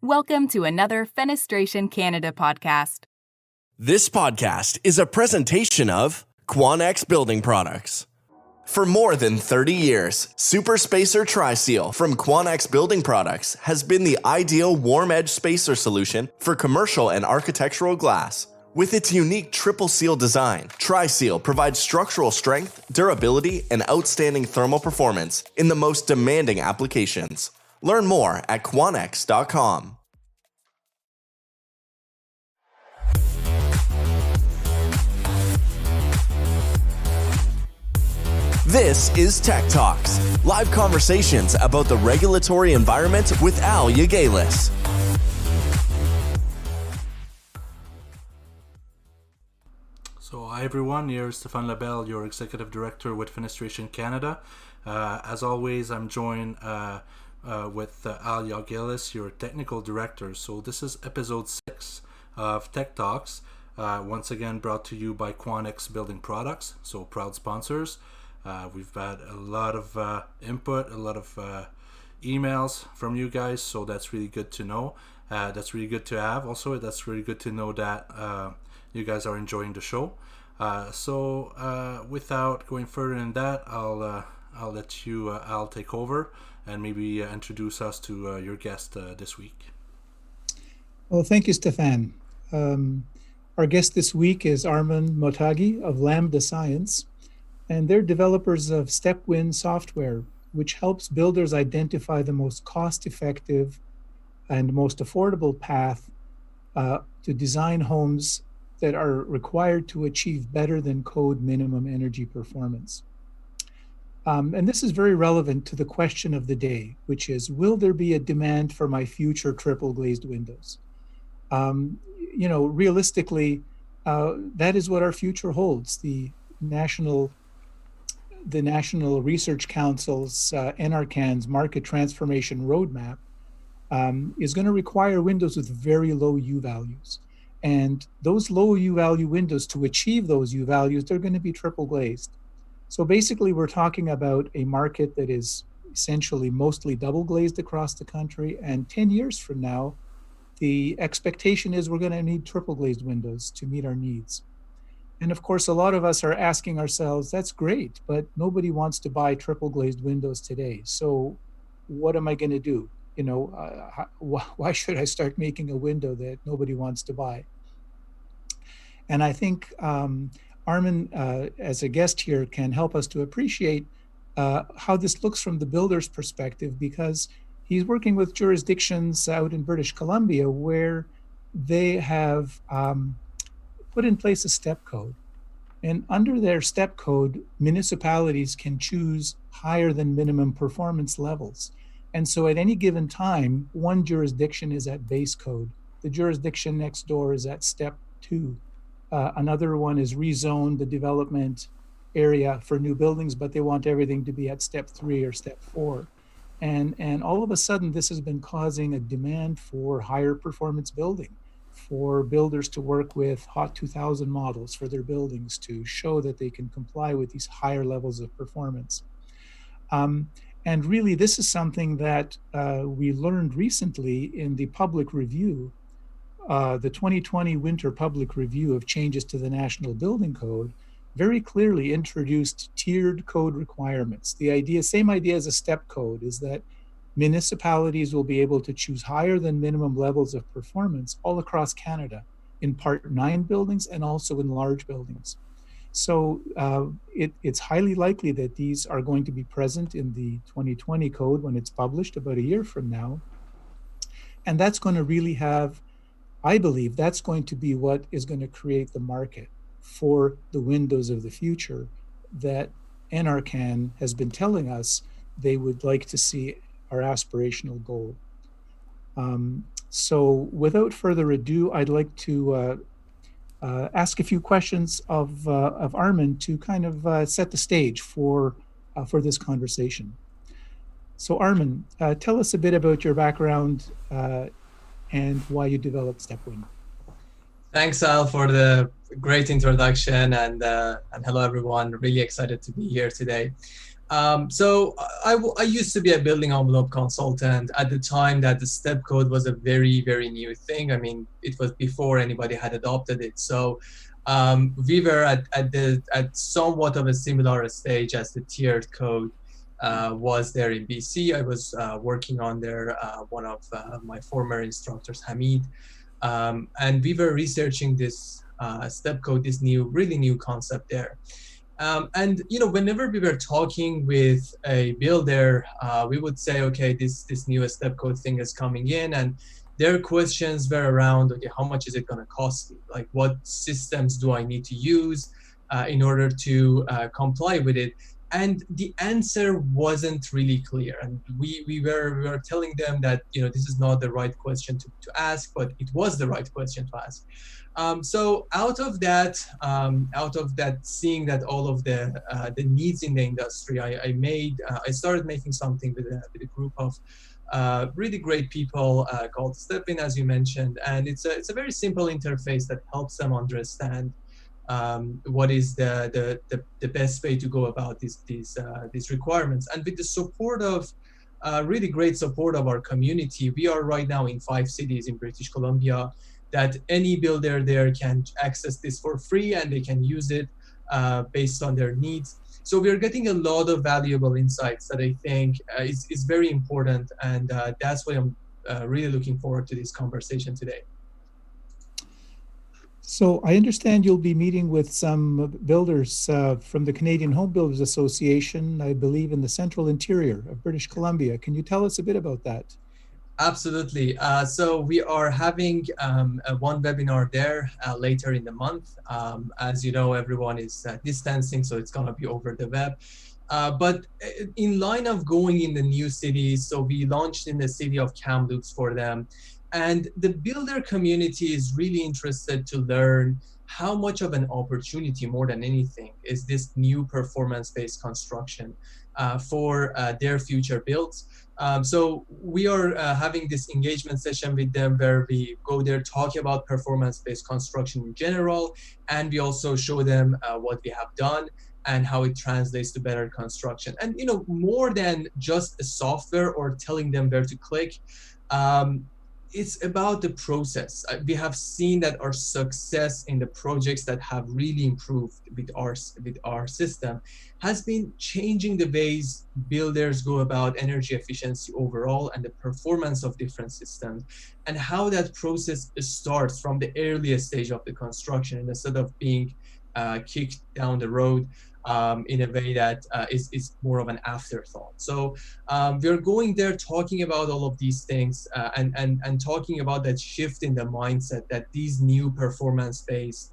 Welcome to another Fenestration Canada podcast. This podcast is a presentation of Quanex Building Products. For more than 30 years, Super Spacer Tri-Seal from Quanex Building Products has been the ideal warm edge spacer solution for commercial and architectural glass. With its unique triple seal design, Tri-Seal provides structural strength, durability, and outstanding thermal performance in the most demanding applications. Learn more at quanex.com. This is Tech Talks, live conversations about the regulatory environment with Al Yagalis. So hi everyone, here's Stéphane Labelle, your Executive Director with Fenestration Canada. As always, I'm joined with Al Yagalis, your Technical Director. So this is episode 6 of Tech Talks, once again brought to you by Quanex Building Products, so proud sponsors. We've had a lot of input, a lot of emails from you guys, so that's really good to know. That's really good to have. Also, that's really good to know that you guys are enjoying the show. So without going further in that, I'll let you, Al, take over and maybe introduce us to your guest this week. Well, thank you, Stéphane. Our guest this week is Arman Mottaghi of Lambda Science, and they're developers of StepWin Software, which helps builders identify the most cost-effective and most affordable path to design homes that are required to achieve better than code minimum energy performance. And this is very relevant to the question of the day, which is, will there be a demand for my future triple glazed windows? Realistically, that is what our future holds. The National Research Council's NRCAN's Market Transformation Roadmap is going to require windows with very low U values. And those low U value windows, to achieve those U values, they're going to be triple glazed. So basically, we're talking about a market that is essentially mostly double glazed across the country. And 10 years from now, the expectation is we're going to need triple glazed windows to meet our needs. And of course, a lot of us are asking ourselves, that's great, but nobody wants to buy triple glazed windows today. So what am I going to do? Why should I start making a window that nobody wants to buy? And I think Arman, as a guest here, can help us to appreciate how this looks from the builder's perspective, because he's working with jurisdictions out in British Columbia where they have put in place a step code. And under their step code, municipalities can choose higher than minimum performance levels. And so at any given time, one jurisdiction is at base code. The jurisdiction next door is at step 2. Another one is rezoned the development area for new buildings, but they want everything to be at step 3 or step 4. And all of a sudden, this has been causing a demand for higher performance building, for builders to work with HOT 2000 models for their buildings to show that they can comply with these higher levels of performance. And really, this is something that we learned recently in the public review, the 2020 winter public review of changes to the National Building Code, very clearly introduced tiered code requirements. Same idea as a step code, is that municipalities will be able to choose higher than minimum levels of performance all across Canada in Part 9 buildings and also in large buildings. So it's highly likely that these are going to be present in the 2020 code when it's published about a year from now. And that's going to really I believe that's going to be what is going to create the market for the windows of the future that NRCAN has been telling us they would like to see our aspirational goal. So without further ado, I'd like to ask a few questions of Arman to kind of set the stage for this conversation. So Arman, tell us a bit about your background and why you developed StepWin. Thanks, Al, for the great introduction, and hello everyone. Really excited to be here today. I used to be a building envelope consultant at the time that the step code was a very, very new thing. I mean, it was before anybody had adopted it. So we were at somewhat of a similar stage as the tiered code was there in BC. I was working on there, one of my former instructors, Hamid, and we were researching this step code, this really new concept there. And whenever we were talking with a builder, we would say, okay, this new step code thing is coming in, and their questions were around, okay, how much is it going to cost me? Like, what systems do I need to use in order to comply with it? And the answer wasn't really clear. And we were telling them that this is not the right question to ask, but it was the right question to ask. So out of that, seeing that all of the needs in the industry, I started making something with a group of really great people called StepWin, as you mentioned, and it's a very simple interface that helps them understand what is the best way to go about these requirements. And with the support of really great support of our community, we are right now in 5 cities in British Columbia, that any builder there can access this for free, and they can use it based on their needs. So we're getting a lot of valuable insights that I think is very important, and that's why I'm really looking forward to this conversation today. So I understand you'll be meeting with some builders from the Canadian Home Builders Association, I believe in the central interior of British Columbia. Can you tell us a bit about that? Absolutely. So we are having one webinar there later in the month. As you know, everyone is distancing, so it's going to be over the web. But in line of going in the new cities, so we launched in the city of Kamloops for them. And the builder community is really interested to learn how much of an opportunity, more than anything, is this new performance-based construction for their future builds. So we are having this engagement session with them where we go there, talk about performance-based construction in general, and we also show them what we have done and how it translates to better construction. And more than just a software or telling them where to click, it's about the process. We have seen that our success in the projects that have really improved with our system has been changing the ways builders go about energy efficiency overall and the performance of different systems, and how that process starts from the earliest stage of the construction instead of being kicked down the road in a way that is more of an afterthought. So we're going there talking about all of these things and talking about that shift in the mindset that these new performance-based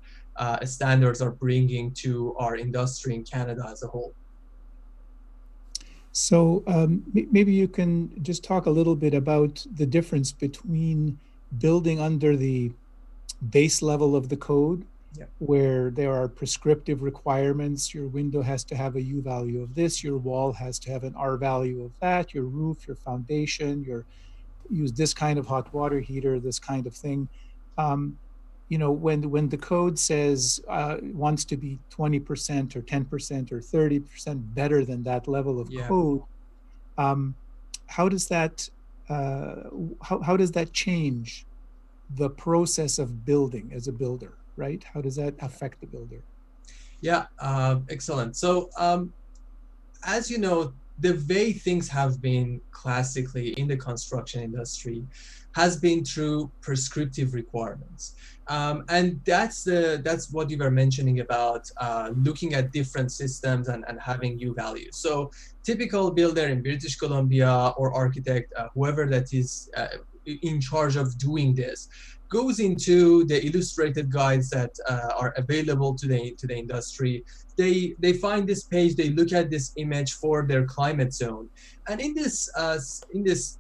standards are bringing to our industry in Canada as a whole. So maybe you can just talk a little bit about the difference between building under the base level of the code, where there are prescriptive requirements. Your window has to have a U value of this, your wall has to have an R value of that, your roof, your foundation, use this kind of hot water heater, this kind of thing. When the code says wants to be 20% or 10% or 30% better than that level of code, how does that change the process of building as a builder, right? How does that affect the builder? Yeah, excellent. So as you know, the way things have been classically in the construction industry has been through prescriptive requirements. And that's what you were mentioning about looking at different systems and having U values. So typical builder in British Columbia or architect, whoever that is in charge of doing this, goes into the illustrated guides that are available to the industry. They find this page, they look at this image for their climate zone, and in this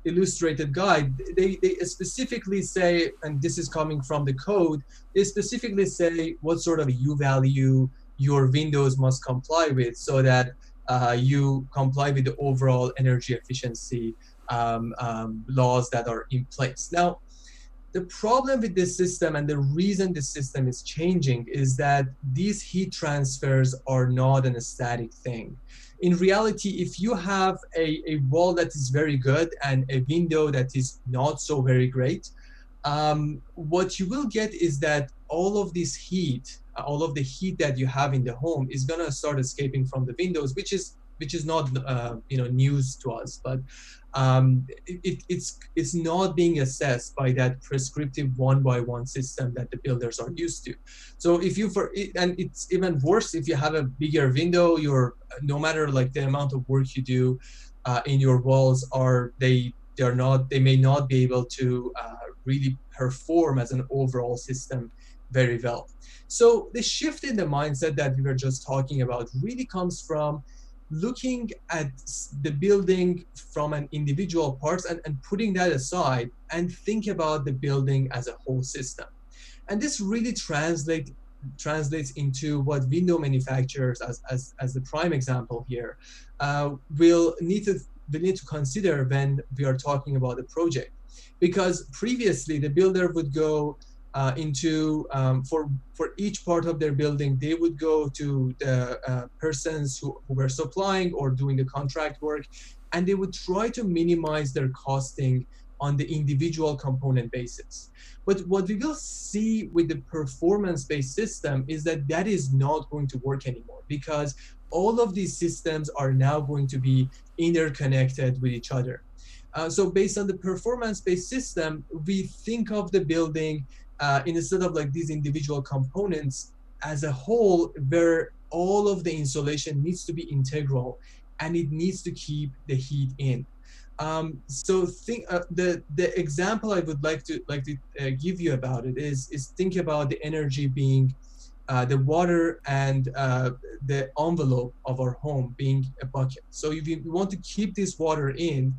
illustrated guide, they specifically say, and this is coming from the code, they specifically say what sort of a U value your windows must comply with, so that you comply with the overall energy efficiency laws that are in place. Now, The problem with this system, and the reason this system is changing, is that these heat transfers are not a static thing. In reality, if you have a wall that is very good and a window that is not so very great, what you will get is that all of this heat, all of the heat that you have in the home is gonna start escaping from the windows, which is not news to us, but it's not being assessed by that prescriptive one-by-one system that the builders are used to. So if you and it's even worse if you have a bigger window, no matter like the amount of work you do in your walls, they may not be able to really perform as an overall system very well. So the shift in the mindset that we were just talking about really comes from looking at the building from an individual parts and putting that aside and think about the building as a whole system. And this really translates into what window manufacturers, as the prime example here, will need to consider when we are talking about a project. Because previously the builder would go for each part of their building, they would go to the persons who were supplying or doing the contract work, and they would try to minimize their costing on the individual component basis. But what we will see with the performance-based system is that is not going to work anymore, because all of these systems are now going to be interconnected with each other. So based on the performance-based system, we think of the building instead of like these individual components as a whole, where all of the insulation needs to be integral and it needs to keep the heat in. So think the example I would like to give you about it is think about the energy being the water and the envelope of our home being a bucket. So if we want to keep this water in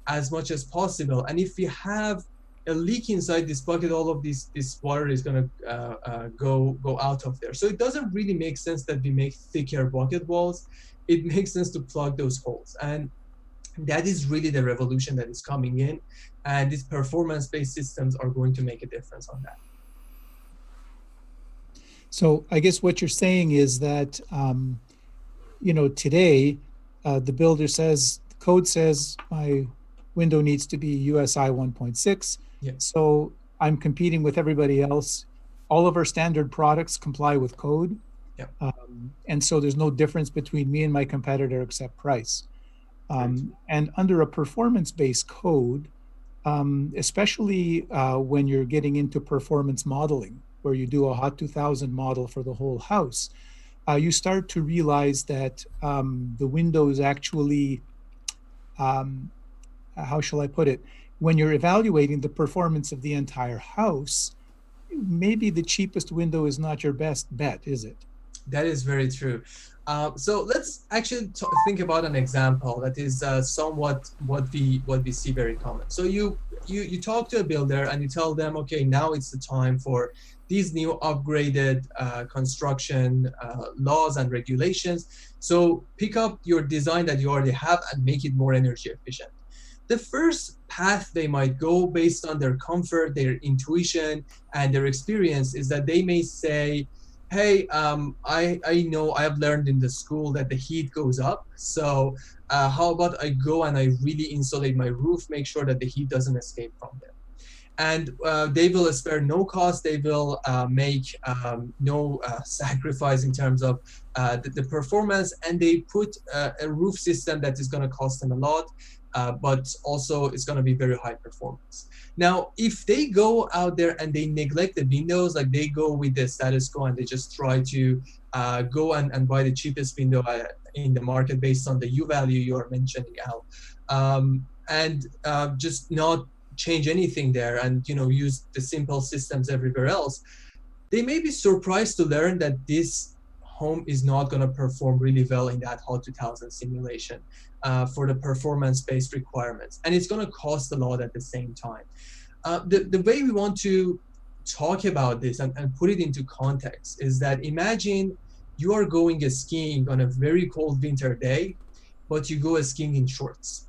as much as possible, and if we have a leak inside this bucket, all of this water is going to go out of there. So it doesn't really make sense that we make thicker bucket walls. It makes sense to plug those holes, and that is really the revolution that is coming in, and these performance-based systems are going to make a difference on that. So I guess what you're saying is that today the builder says, the code says my window needs to be USI 1.6. Yeah. So I'm competing with everybody else. All of our standard products comply with code. Yeah. And so there's no difference between me and my competitor except price. And under a performance-based code, especially when you're getting into performance modeling, where you do a HOT 2000 model for the whole house, you start to realize that the windows actually, how shall I put it? When you're evaluating the performance of the entire house, maybe the cheapest window is not your best bet, is it? That is very true. So let's actually think about an example that is somewhat what we see very common. So you talk to a builder and you tell them, okay, now it's the time for these new upgraded construction laws and regulations. So pick up your design that you already have and make it more energy efficient. The first path they might go based on their comfort, their intuition, and their experience is that they may say, hey, I know I've learned in the school that the heat goes up. So how about I go and I really insulate my roof, make sure that the heat doesn't escape from there. And they will spare no cost. They will make no sacrifice in terms of the performance. And they put a roof system that is going to cost them a lot, but also it's going to be very high performance. Now, if they go out there and they neglect the windows, like they go with the status quo and they just try to go and buy the cheapest window in the market based on the U value you are mentioning, Al, and just not change anything there and use the simple systems everywhere else, they may be surprised to learn that this home is not going to perform really well in that HOT 2000 simulation for the performance-based requirements, and it's going to cost a lot at the same time. The way we want to talk about this and put it into context is that imagine you are going skiing on a very cold winter day, but you go skiing in shorts.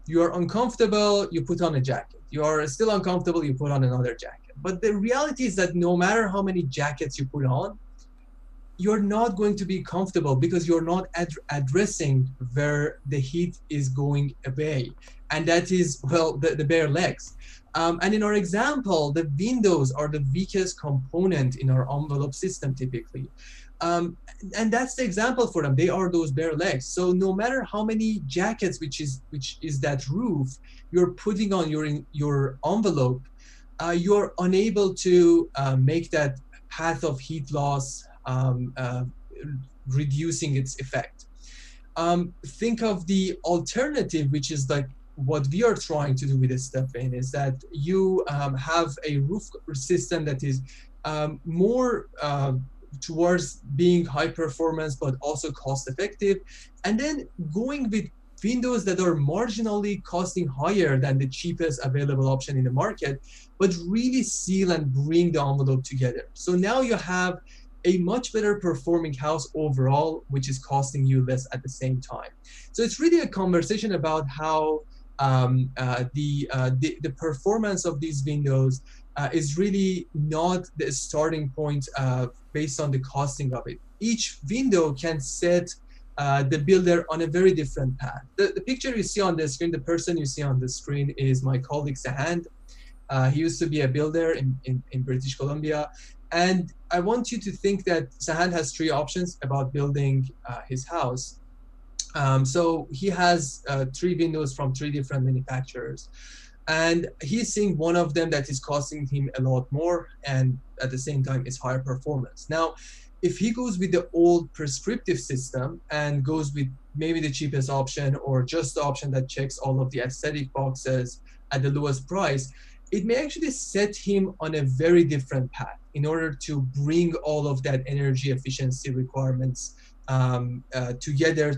You are uncomfortable, you put on a jacket. You are still uncomfortable, you put on another jacket. But the reality is that no matter how many jackets you put on, you're not going to be comfortable because you're not addressing where the heat is going away. And that is, well, the bare legs. And in our example, the windows are the weakest component in our envelope system typically. And that's the example for them. They are those bare legs. So no matter how many jackets, which is that roof, you're putting on your envelope, you're unable to make that path of heat loss, reducing its effect. Think of the alternative, which is like what we are trying to do with the StepWin, is that you have a roof system that is more towards being high performance, but also cost effective, and then going with windows that are marginally costing higher than the cheapest available option in the market, but really seal and bring the envelope together. So now you have a much better performing house overall, which is costing you less at the same time. So it's really a conversation about how the performance of these windows is really not the starting point based on the costing of it. Each window can set the builder on a very different path. The picture you see on the screen, the person you see on the screen is my colleague Sahand. He used to be a builder in British Columbia. And I want you to think that Sahand has three options about building his house. So he has three windows from three different manufacturers. And he's seeing one of them that is costing him a lot more and at the same time is higher performance. Now, if he goes with the old prescriptive system and goes with maybe the cheapest option or just the option that checks all of the aesthetic boxes at the lowest price, it may actually set him on a very different path in order to bring all of that energy efficiency requirements together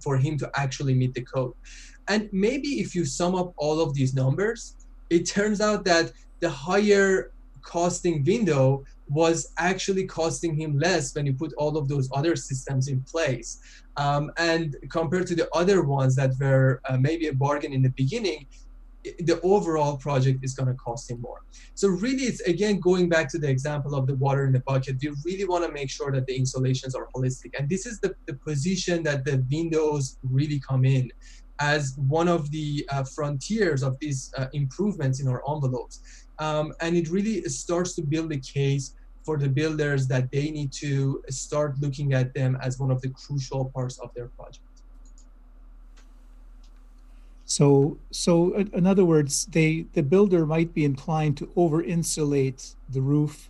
for him to actually meet the code. And maybe if you sum up all of these numbers, it turns out that the higher costing window was actually costing him less when you put all of those other systems in place. And compared to the other ones that were maybe a bargain in the beginning, the overall project is going to cost him more. So really, it's again going back to the example of the water in the bucket. We really want to make sure that the insulations are holistic. And this is the position that the windows really come in as one of the frontiers of these improvements in our envelopes. And it really starts to build a case for the builders that they need to start looking at them as one of the crucial parts of their project. So in other words, the builder might be inclined to over-insulate the roof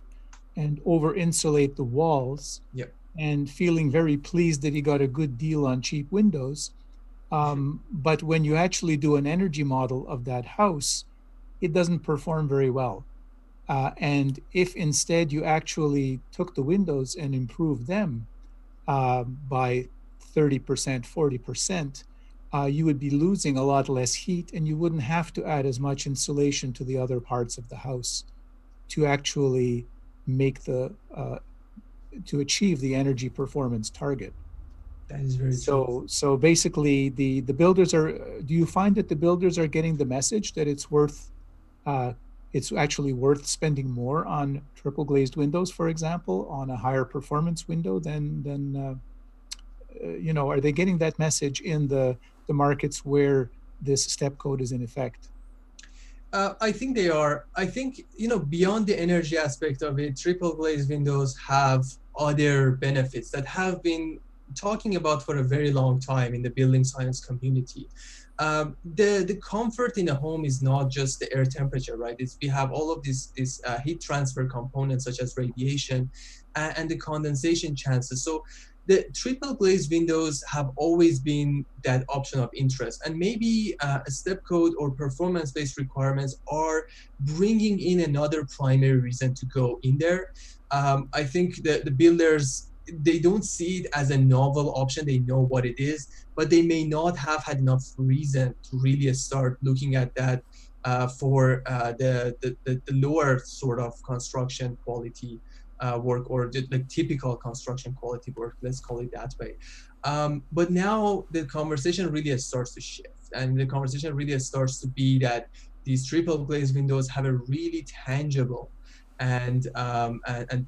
and over-insulate the walls, yep, and feeling very pleased that he got a good deal on cheap windows. But when you actually do an energy model of that house, it doesn't perform very well. And if instead you actually took the windows and improved them by 30%, 40%, you would be losing a lot less heat, and you wouldn't have to add as much insulation to the other parts of the house to actually make to achieve the energy performance target. That is very true. So basically, the builders are. Do you find that the builders are getting the message that it's actually worth spending more on triple glazed windows, for example, on a higher performance window than are they getting that message in the markets where this step code is in effect? I think they are. I think, beyond the energy aspect of it, triple glazed windows have other benefits that have been talking about for a very long time in the building science community. The comfort in a home is not just the air temperature, right? We have all of these heat transfer components such as radiation and the condensation chances. So the triple glazed windows have always been that option of interest, and maybe a step code or performance-based requirements are bringing in another primary reason to go in there. I think that the builders, they don't see it as a novel option. They know what it is, but they may not have had enough reason to really start looking at that for the lower sort of construction quality work, or the typical construction quality work, let's call it that way. But now the conversation really starts to shift. and the conversation really starts to be that these triple glazed windows have a really tangible and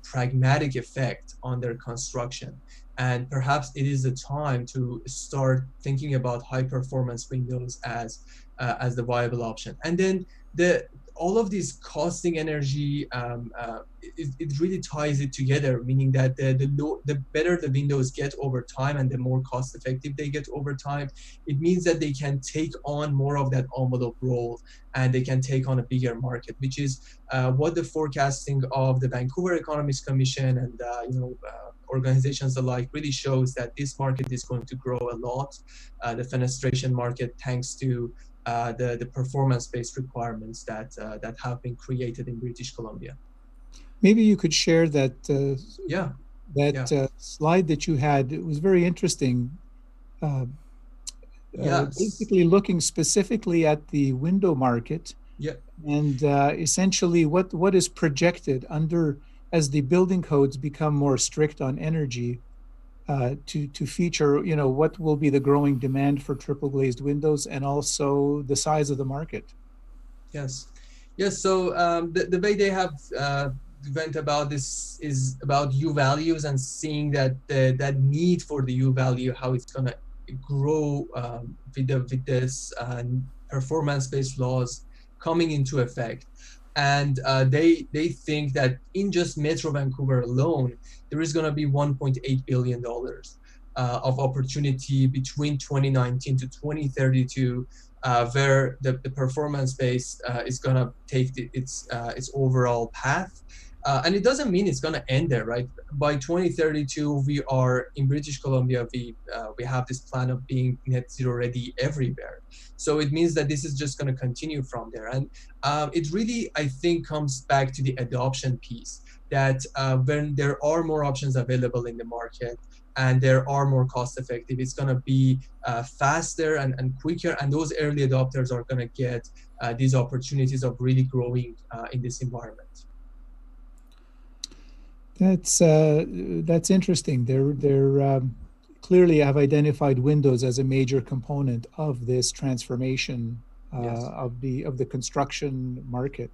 pragmatic effect on their construction. And perhaps it is the time to start thinking about high performance windows as the viable option. And then all of these costing energy, it really ties it together, meaning that the better the windows get over time and the more cost effective they get over time, it means that they can take on more of that envelope role and they can take on a bigger market, which is what the forecasting of the Vancouver Economics Commission and organizations alike really shows, that this market is going to grow a lot, the fenestration market, thanks to the performance-based requirements that have been created in British Columbia. Maybe you could share that Yeah. slide that you had. It was very interesting. Yes. Basically looking specifically at the window market, Yeah. and essentially what is projected under as the building codes become more strict on energy, to feature, what will be the growing demand for triple glazed windows, and also the size of the market. Yes. So the way they have went about this is about U values and seeing that that need for the U value, how it's gonna grow with this performance-based laws coming into effect. And they think that in just Metro Vancouver alone, there is going to be $1.8 billion of opportunity between 2019 to 2032, where the performance base is going to take its overall path. And it doesn't mean it's going to end there, right? By 2032, we are in British Columbia. We have this plan of being net zero ready everywhere. So it means that this is just going to continue from there. And it really, I think, comes back to the adoption piece, that when there are more options available in the market and there are more cost effective, it's going to be faster and quicker. And those early adopters are going to get these opportunities of really growing in this environment. That's interesting. They're clearly have identified windows as a major component of this transformation Yes. of the construction market.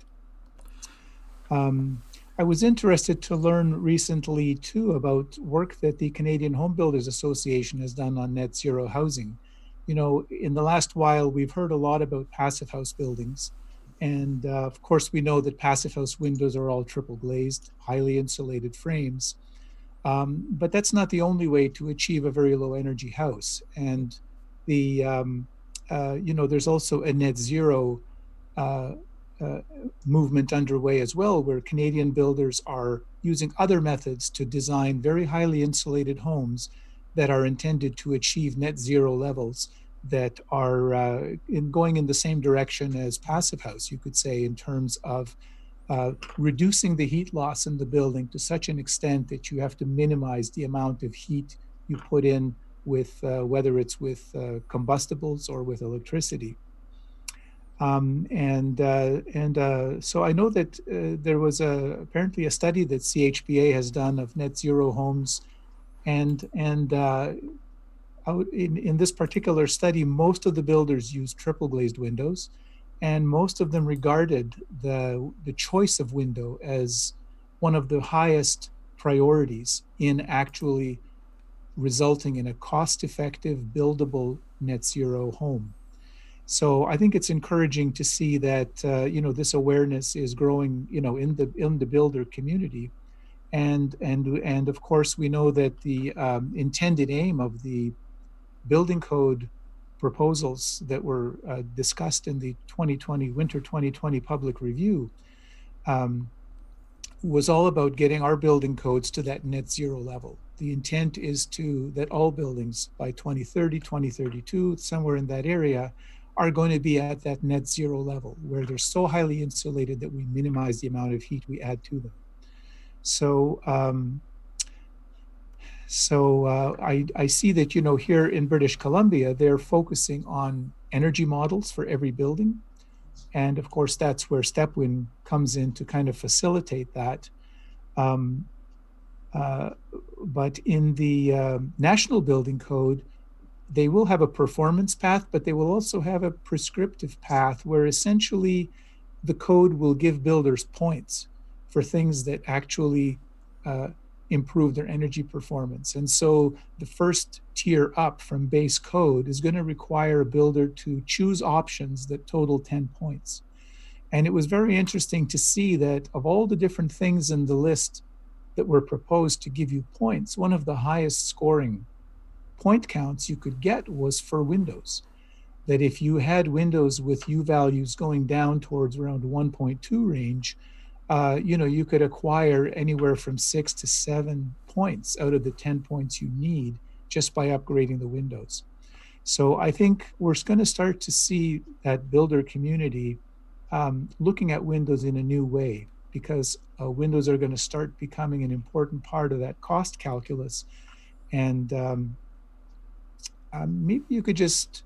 I was interested to learn recently too about work that the Canadian Home Builders Association has done on net zero housing. In the last while, we've heard a lot about passive house buildings. And of course, we know that passive house windows are all triple glazed, highly insulated frames. But that's not the only way to achieve a very low energy house. And there's also a net zero movement underway as well, where Canadian builders are using other methods to design very highly insulated homes that are intended to achieve net zero levels that are going in the same direction as passive house, you could say, in terms of reducing the heat loss in the building to such an extent that you have to minimize the amount of heat you put in with whether it's with combustibles or with electricity. So I know that there was apparently a study that CHBA has done of net zero homes, and in this particular study, most of the builders used triple glazed windows, and most of them regarded the choice of window as one of the highest priorities in actually resulting in a cost-effective, buildable net zero home. So I think it's encouraging to see that this awareness is growing, in the builder community, and of course we know that the intended aim of the building code proposals that were discussed in the winter 2020 public review was all about getting our building codes to that net zero level. The intent is that all buildings by 2030, 2032, somewhere in that area, are going to be at that net zero level, where they're so highly insulated that we minimize the amount of heat we add to them. So I see that, here in British Columbia, they're focusing on energy models for every building. And of course, that's where StepWin comes in to kind of facilitate that. But in the National Building Code, they will have a performance path, but they will also have a prescriptive path where essentially the code will give builders points for things that actually improve their energy performance. And so the first tier up from base code is going to require a builder to choose options that total 10 points. And it was very interesting to see that of all the different things in the list that were proposed to give you points, one of the highest scoring point counts you could get was for windows. That if you had windows with U values going down towards around 1.2 range, you could acquire anywhere from 6 to 7 points out of the 10 points you need just by upgrading the windows. So I think we're going to start to see that builder community looking at windows in a new way, because windows are going to start becoming an important part of that cost calculus. And maybe you could just,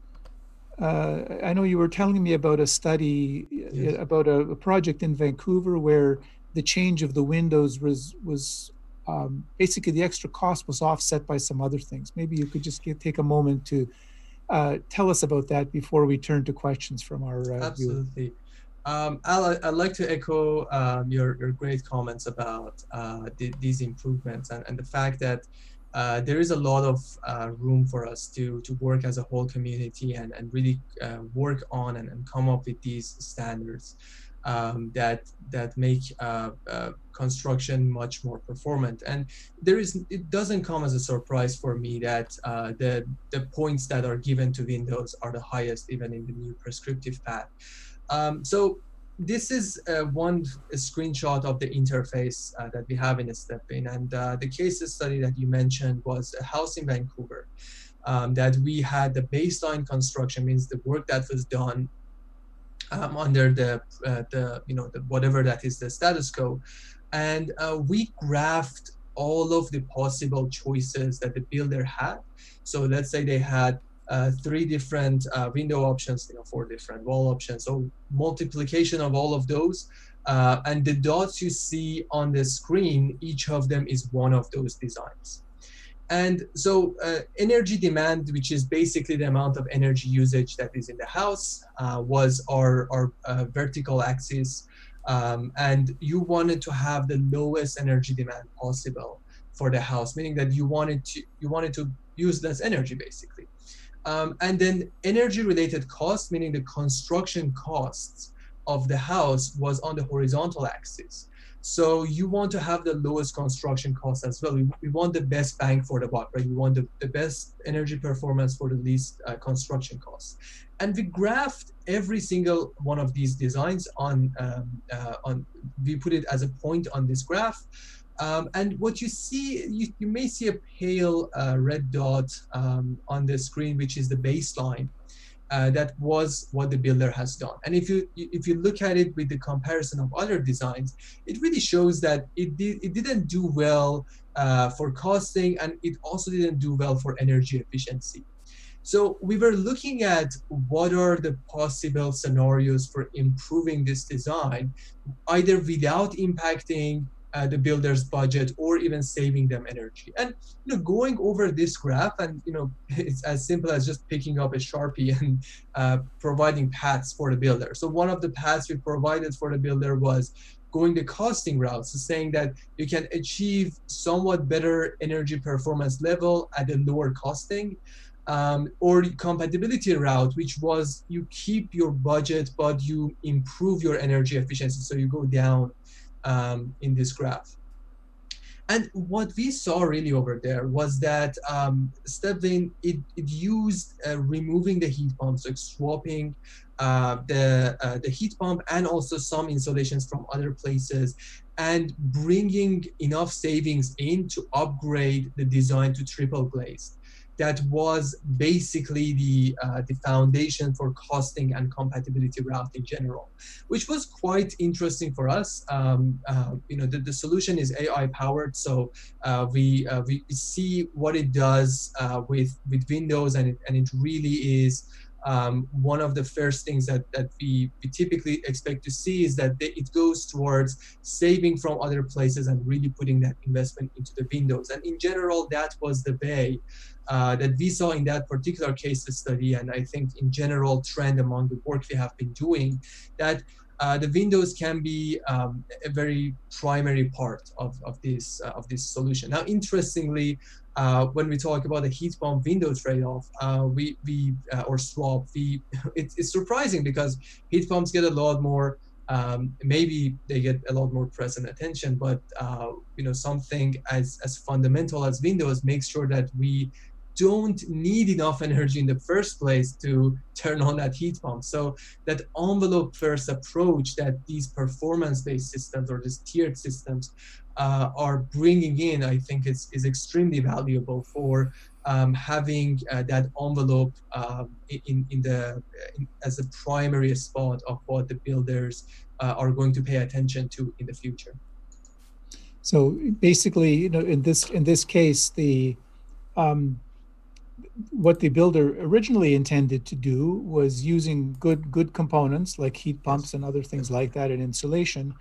I know you were telling me about a study, Yes. about a project in Vancouver where the change of the windows was basically the extra cost was offset by some other things. Maybe you could just take a moment to tell us about that before we turn to questions from our viewers. Absolutely. Al, I'd like to echo your great comments about these improvements and the fact that there is a lot of room for us to work as a whole community and really work on and come up with these standards that make construction much more performant. And it doesn't come as a surprise for me that the points that are given to Windows are the highest even in the new prescriptive path. So this is one screenshot of the interface that we have in StepWin, and the case study that you mentioned was a house in Vancouver that we had the baseline construction, means the work that was done under the whatever that is the status quo, and we graphed all of the possible choices that the builder had. So let's say they had 3 different window options, 4 different wall options. So multiplication of all of those, and the dots you see on the screen, each of them is one of those designs. And so energy demand, which is basically the amount of energy usage that is in the house, was our vertical axis. And you wanted to have the lowest energy demand possible for the house, meaning that you wanted to use less energy, basically. And then energy-related costs, meaning the construction costs of the house, was on the horizontal axis. So you want to have the lowest construction cost as well. We want the best bang for the buck, right? We want the best energy performance for the least construction costs. And we graphed every single one of these designs we put it as a point on this graph. And what you see, you may see a pale red dot on the screen, which is the baseline. That was what the builder has done. And if you look at it with the comparison of other designs, it really shows that it didn't do well for costing, and it also didn't do well for energy efficiency. So we were looking at what are the possible scenarios for improving this design, either without impacting the builder's budget or even saving them energy. And going over this graph, and it's as simple as just picking up a Sharpie and providing paths for the builder. So one of the paths we provided for the builder was going the costing route, so saying that you can achieve somewhat better energy performance level at a lower costing, or the compatibility route, which was you keep your budget but you improve your energy efficiency, so you go down in this graph. And what we saw really over there was that StepWin, it used removing the heat pump, so swapping the heat pump and also some insulations from other places, and bringing enough savings in to upgrade the design to triple-glazed. That was basically the foundation for costing and compatibility route in general, which was quite interesting for us. The solution is AI powered, so we see what it does with Windows, and it really is one of the first things that we typically expect to see is that it goes towards saving from other places and really putting that investment into the windows. And in general, that was the way that we saw in that particular case study, and I think in general trend among the work we have been doing, that the windows can be a very primary part of this solution. Now, interestingly, when we talk about the heat pump window trade-off, or swap, it's surprising because heat pumps get a lot more. Maybe they get a lot more press and attention, but something as fundamental as windows makes sure that we don't need enough energy in the first place to turn on that heat pump. So that envelope first approach that these performance-based systems or these tiered systems are bringing in, I think is extremely valuable for having that envelope as a primary spot of what the builders are going to pay attention to in the future. So basically, in this case, what the builder originally intended to do was using good components like heat pumps and other things like that and insulation,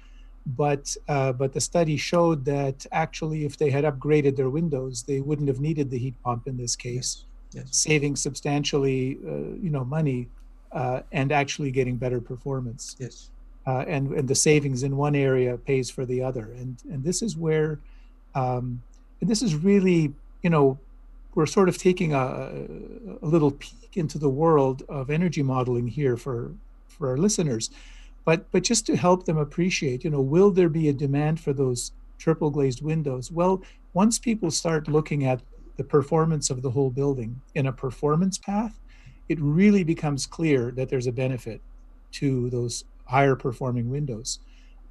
but the study showed that actually if they had upgraded their windows, they wouldn't have needed the heat pump in this case, saving substantially money and actually getting better performance. Yes. And the savings in one area pays for the other, and this is where this is really we're sort of taking a little peek into the world of energy modeling here for our listeners, but just to help them appreciate, will there be a demand for those triple glazed windows? Well, once people start looking at the performance of the whole building in a performance path, it really becomes clear that there's a benefit to those higher performing windows.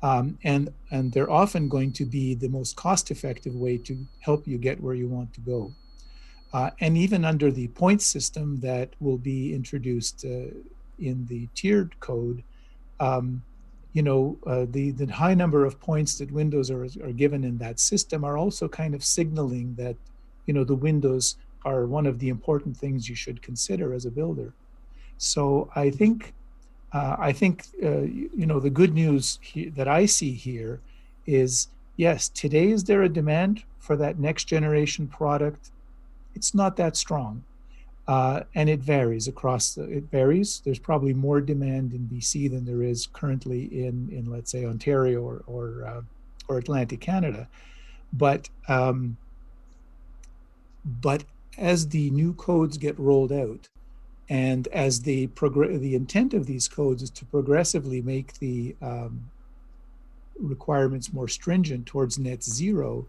And they're often going to be the most cost-effective way to help you get where you want to go. And even under the points system that will be introduced in the tiered code, the high number of points that windows are given in that system are also kind of signaling that, the windows are one of the important things you should consider as a builder. So I think the good news that I see here is, yes, today is there a demand for that next generation product? It's not that strong, and it varies it varies. There's probably more demand in BC than there is currently in let's say Ontario or Atlantic Canada, but as the new codes get rolled out, and as the intent of these codes is to progressively make the requirements more stringent towards NetZero,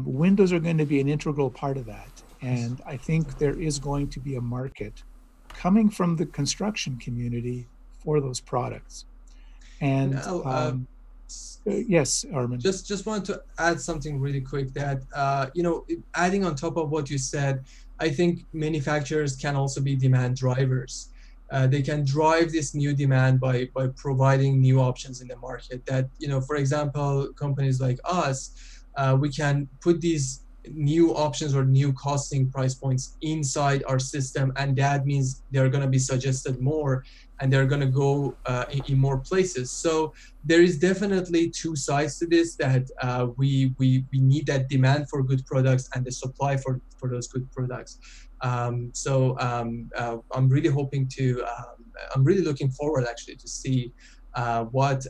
windows are going to be an integral part of that. And I think there is going to be a market coming from the construction community for those products. And yes, Arman. Just want to add something really quick that, adding on top of what you said, I think manufacturers can also be demand drivers. They can drive this new demand by providing new options in the market that, for example, companies like us, we can put these new options or new costing price points inside our system, and that means they're going to be suggested more and they're going to go in more places. So there is definitely two sides to this, that we need that demand for good products and the supply for those good products. I'm really hoping to I'm really looking forward actually to see what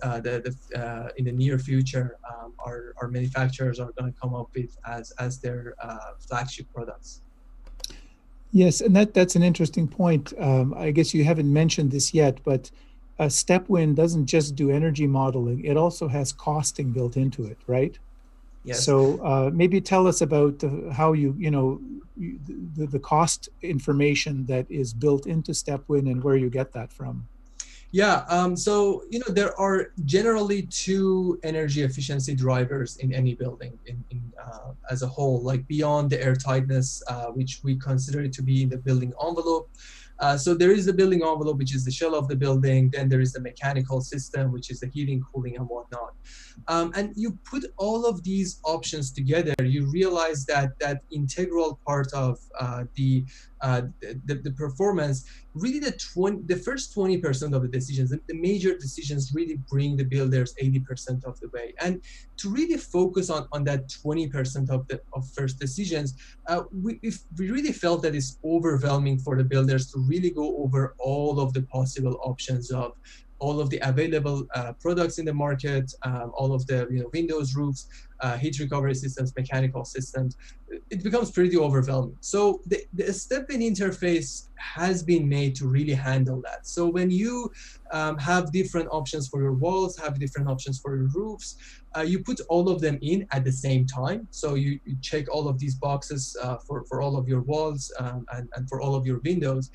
in the near future our manufacturers are going to come up with as their flagship products. Yes, and that's an interesting point. I guess you haven't mentioned this yet, but StepWin doesn't just do energy modeling; it also has costing built into it, right? Yes. So maybe tell us about how the cost information that is built into StepWin and where you get that from. Yeah, so there are generally two energy efficiency drivers in any building as a whole, like beyond the air tightness, which we consider it to be in the building envelope. So there is the building envelope, which is the shell of the building. Then there is the mechanical system, which is the heating, cooling, and whatnot. And you put all of these options together, you realize that integral part of the the performance, really the first 20% of the decisions, the major decisions really bring the builders 80% of the way. And to really focus on that 20% of first decisions, we really felt that it's overwhelming for the builders to really go over all of the possible options of all of the available products in the market, all of the windows, roofs, heat recovery systems, mechanical systems. It becomes pretty overwhelming. So the StepWin interface has been made to really handle that. So when you have different options for your walls, have different options for your roofs, you put all of them in at the same time. So you check all of these boxes for all of your walls and for all of your windows.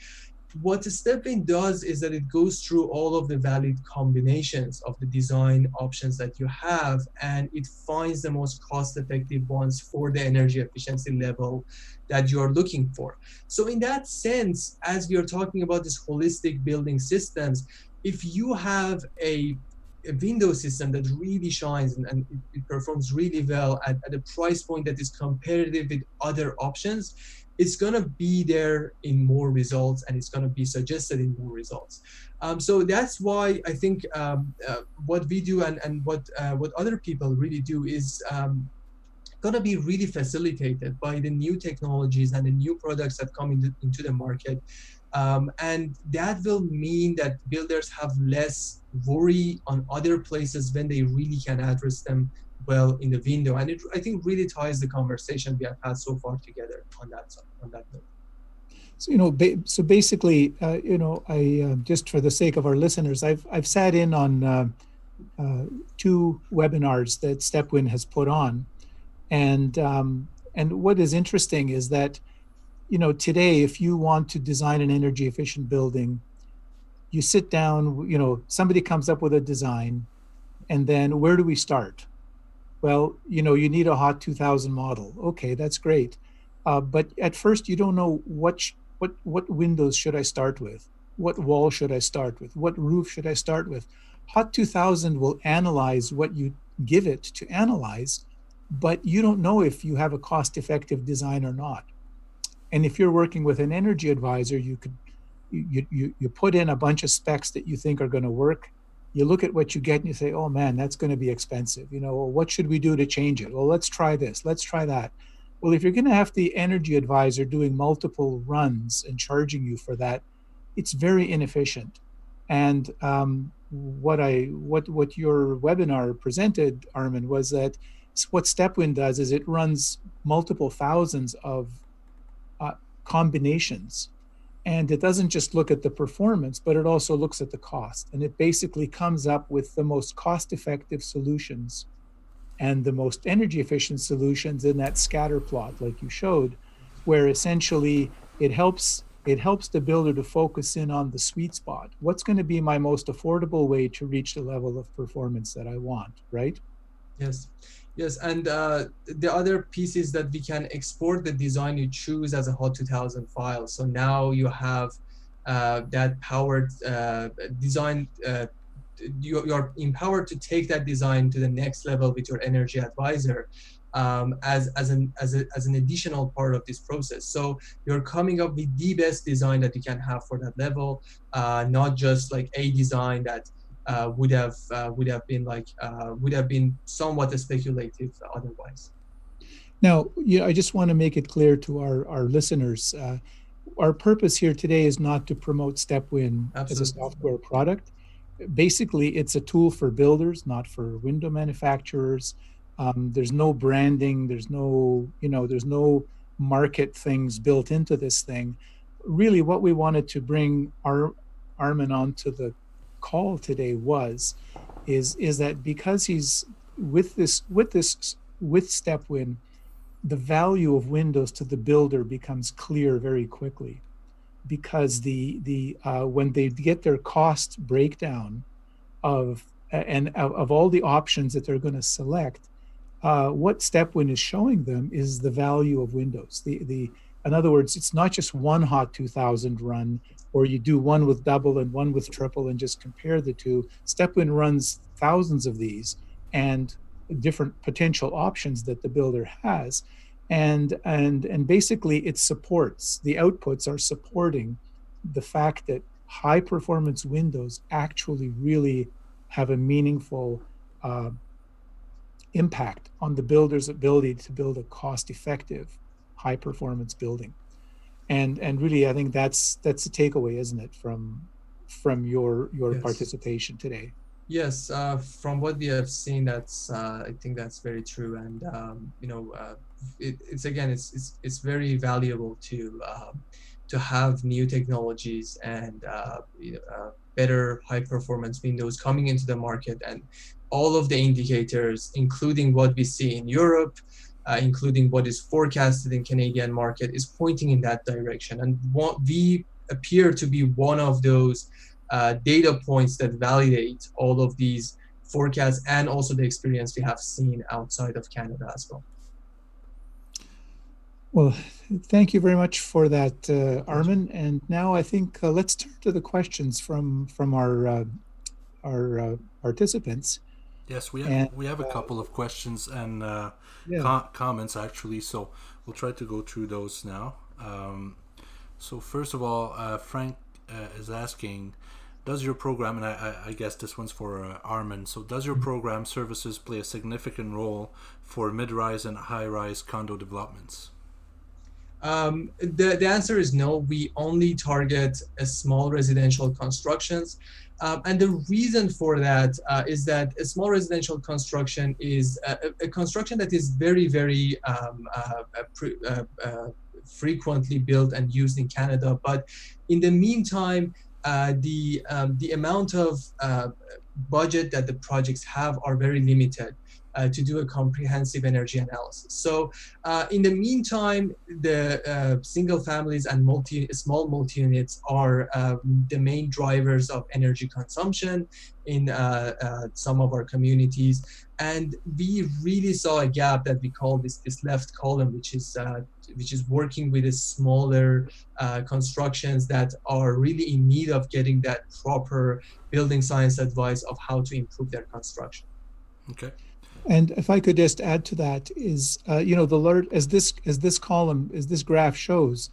What the StepWin does is that it goes through all of the valid combinations of the design options that you have, and it finds the most cost-effective ones for the energy efficiency level that you're looking for. So in that sense, as we are talking about this holistic building systems, if you have a window system that really shines and it performs really well at a price point that is competitive with other options, it's going to be there in more results, and it's going to be suggested in more results. So that's why I think what we do and what other people really do is going to be really facilitated by the new technologies and the new products that come into the market. And that will mean that builders have less worry on other places when they really can address them well in the window. And it, I think, really ties the conversation we have had so far together on that note. So, so basically, I just for the sake of our listeners, I've sat in on 2 webinars that StepWin has put on. And what is interesting is that, today, if you want to design an energy efficient building, you sit down, somebody comes up with a design, and then where do we start? Well, you need a HOT 2000 model. Okay, that's great. But at first you don't know what windows should I start with? What wall should I start with? What roof should I start with? HOT 2000 will analyze what you give it to analyze, but you don't know if you have a cost-effective design or not. And if you're working with an energy advisor, you put in a bunch of specs that you think are going to work. You look at what you get and you say, oh man, that's going to be expensive. Well, what should we do to change it? Well, let's try this, let's try that. Well, if you're going to have the energy advisor doing multiple runs and charging you for that, it's very inefficient. And what your webinar presented, Arman, was that what StepWin does is it runs multiple thousands of combinations. And it doesn't just look at the performance, but it also looks at the cost. And it basically comes up with the most cost-effective solutions and the most energy efficient solutions in that scatter plot, like you showed, where essentially it helps the builder to focus in on the sweet spot. What's going to be my most affordable way to reach the level of performance that I want, right? Yes, and the other piece is that we can export the design you choose as a HOT 2000 file. So now you have that powered design. You're empowered to take that design to the next level with your energy advisor as an additional part of this process. So you're coming up with the best design that you can have for that level, not just like a design that would have been somewhat speculative otherwise. Now, I just want to make it clear to our listeners, our purpose here today is not to promote StepWin as a software product. Basically, it's a tool for builders, not for window manufacturers. There's no branding, there's no market things built into this thing. Really, what we wanted to bring Arman onto the call today is that because he's with StepWin, the value of windows to the builder becomes clear very quickly, because when they get their cost breakdown of all the options that they're going to select, what StepWin is showing them is the value of windows. In other words, it's not just one HOT 2000 run, or you do one with double and one with triple and just compare the two. StepWin runs thousands of these and different potential options that the builder has. and basically it supports, the outputs are supporting the fact that high performance windows actually really have a meaningful impact on the builder's ability to build a cost-effective high performance building. And really, I think that's the takeaway, isn't it, from your Yes. participation today? Yes, from what we have seen, that's I think that's very true, and it's very valuable to have new technologies and better high performance windows coming into the market, and all of the indicators, including what we see in Europe, including what is forecasted in Canadian market, is pointing in that direction, and we appear to be one of those data points that validate all of these forecasts and also the experience we have seen outside of Canada as well. Well, thank you very much for that, Arman. And now I think let's turn to the questions from our participants. Yes, we have a couple of questions and comments actually, so we'll try to go through those now. So first of all, Frank is asking, does your program, and I guess this one's for Arman, so does your program services play a significant role for mid-rise and high-rise condo developments? The answer is no. We only target small residential constructions. And the reason for that is that a small residential construction is a construction that is very, very frequently built and used in Canada. But in the meantime, the amount of budget that the projects have are very limited to do a comprehensive energy analysis. So in the meantime, the single families and small multi-units are the main drivers of energy consumption in some of our communities. And we really saw a gap that we call this left column, which is working with the smaller constructions that are really in need of getting that proper building science advice of how to improve their construction. Okay. And if I could just add to that is, as this graph shows,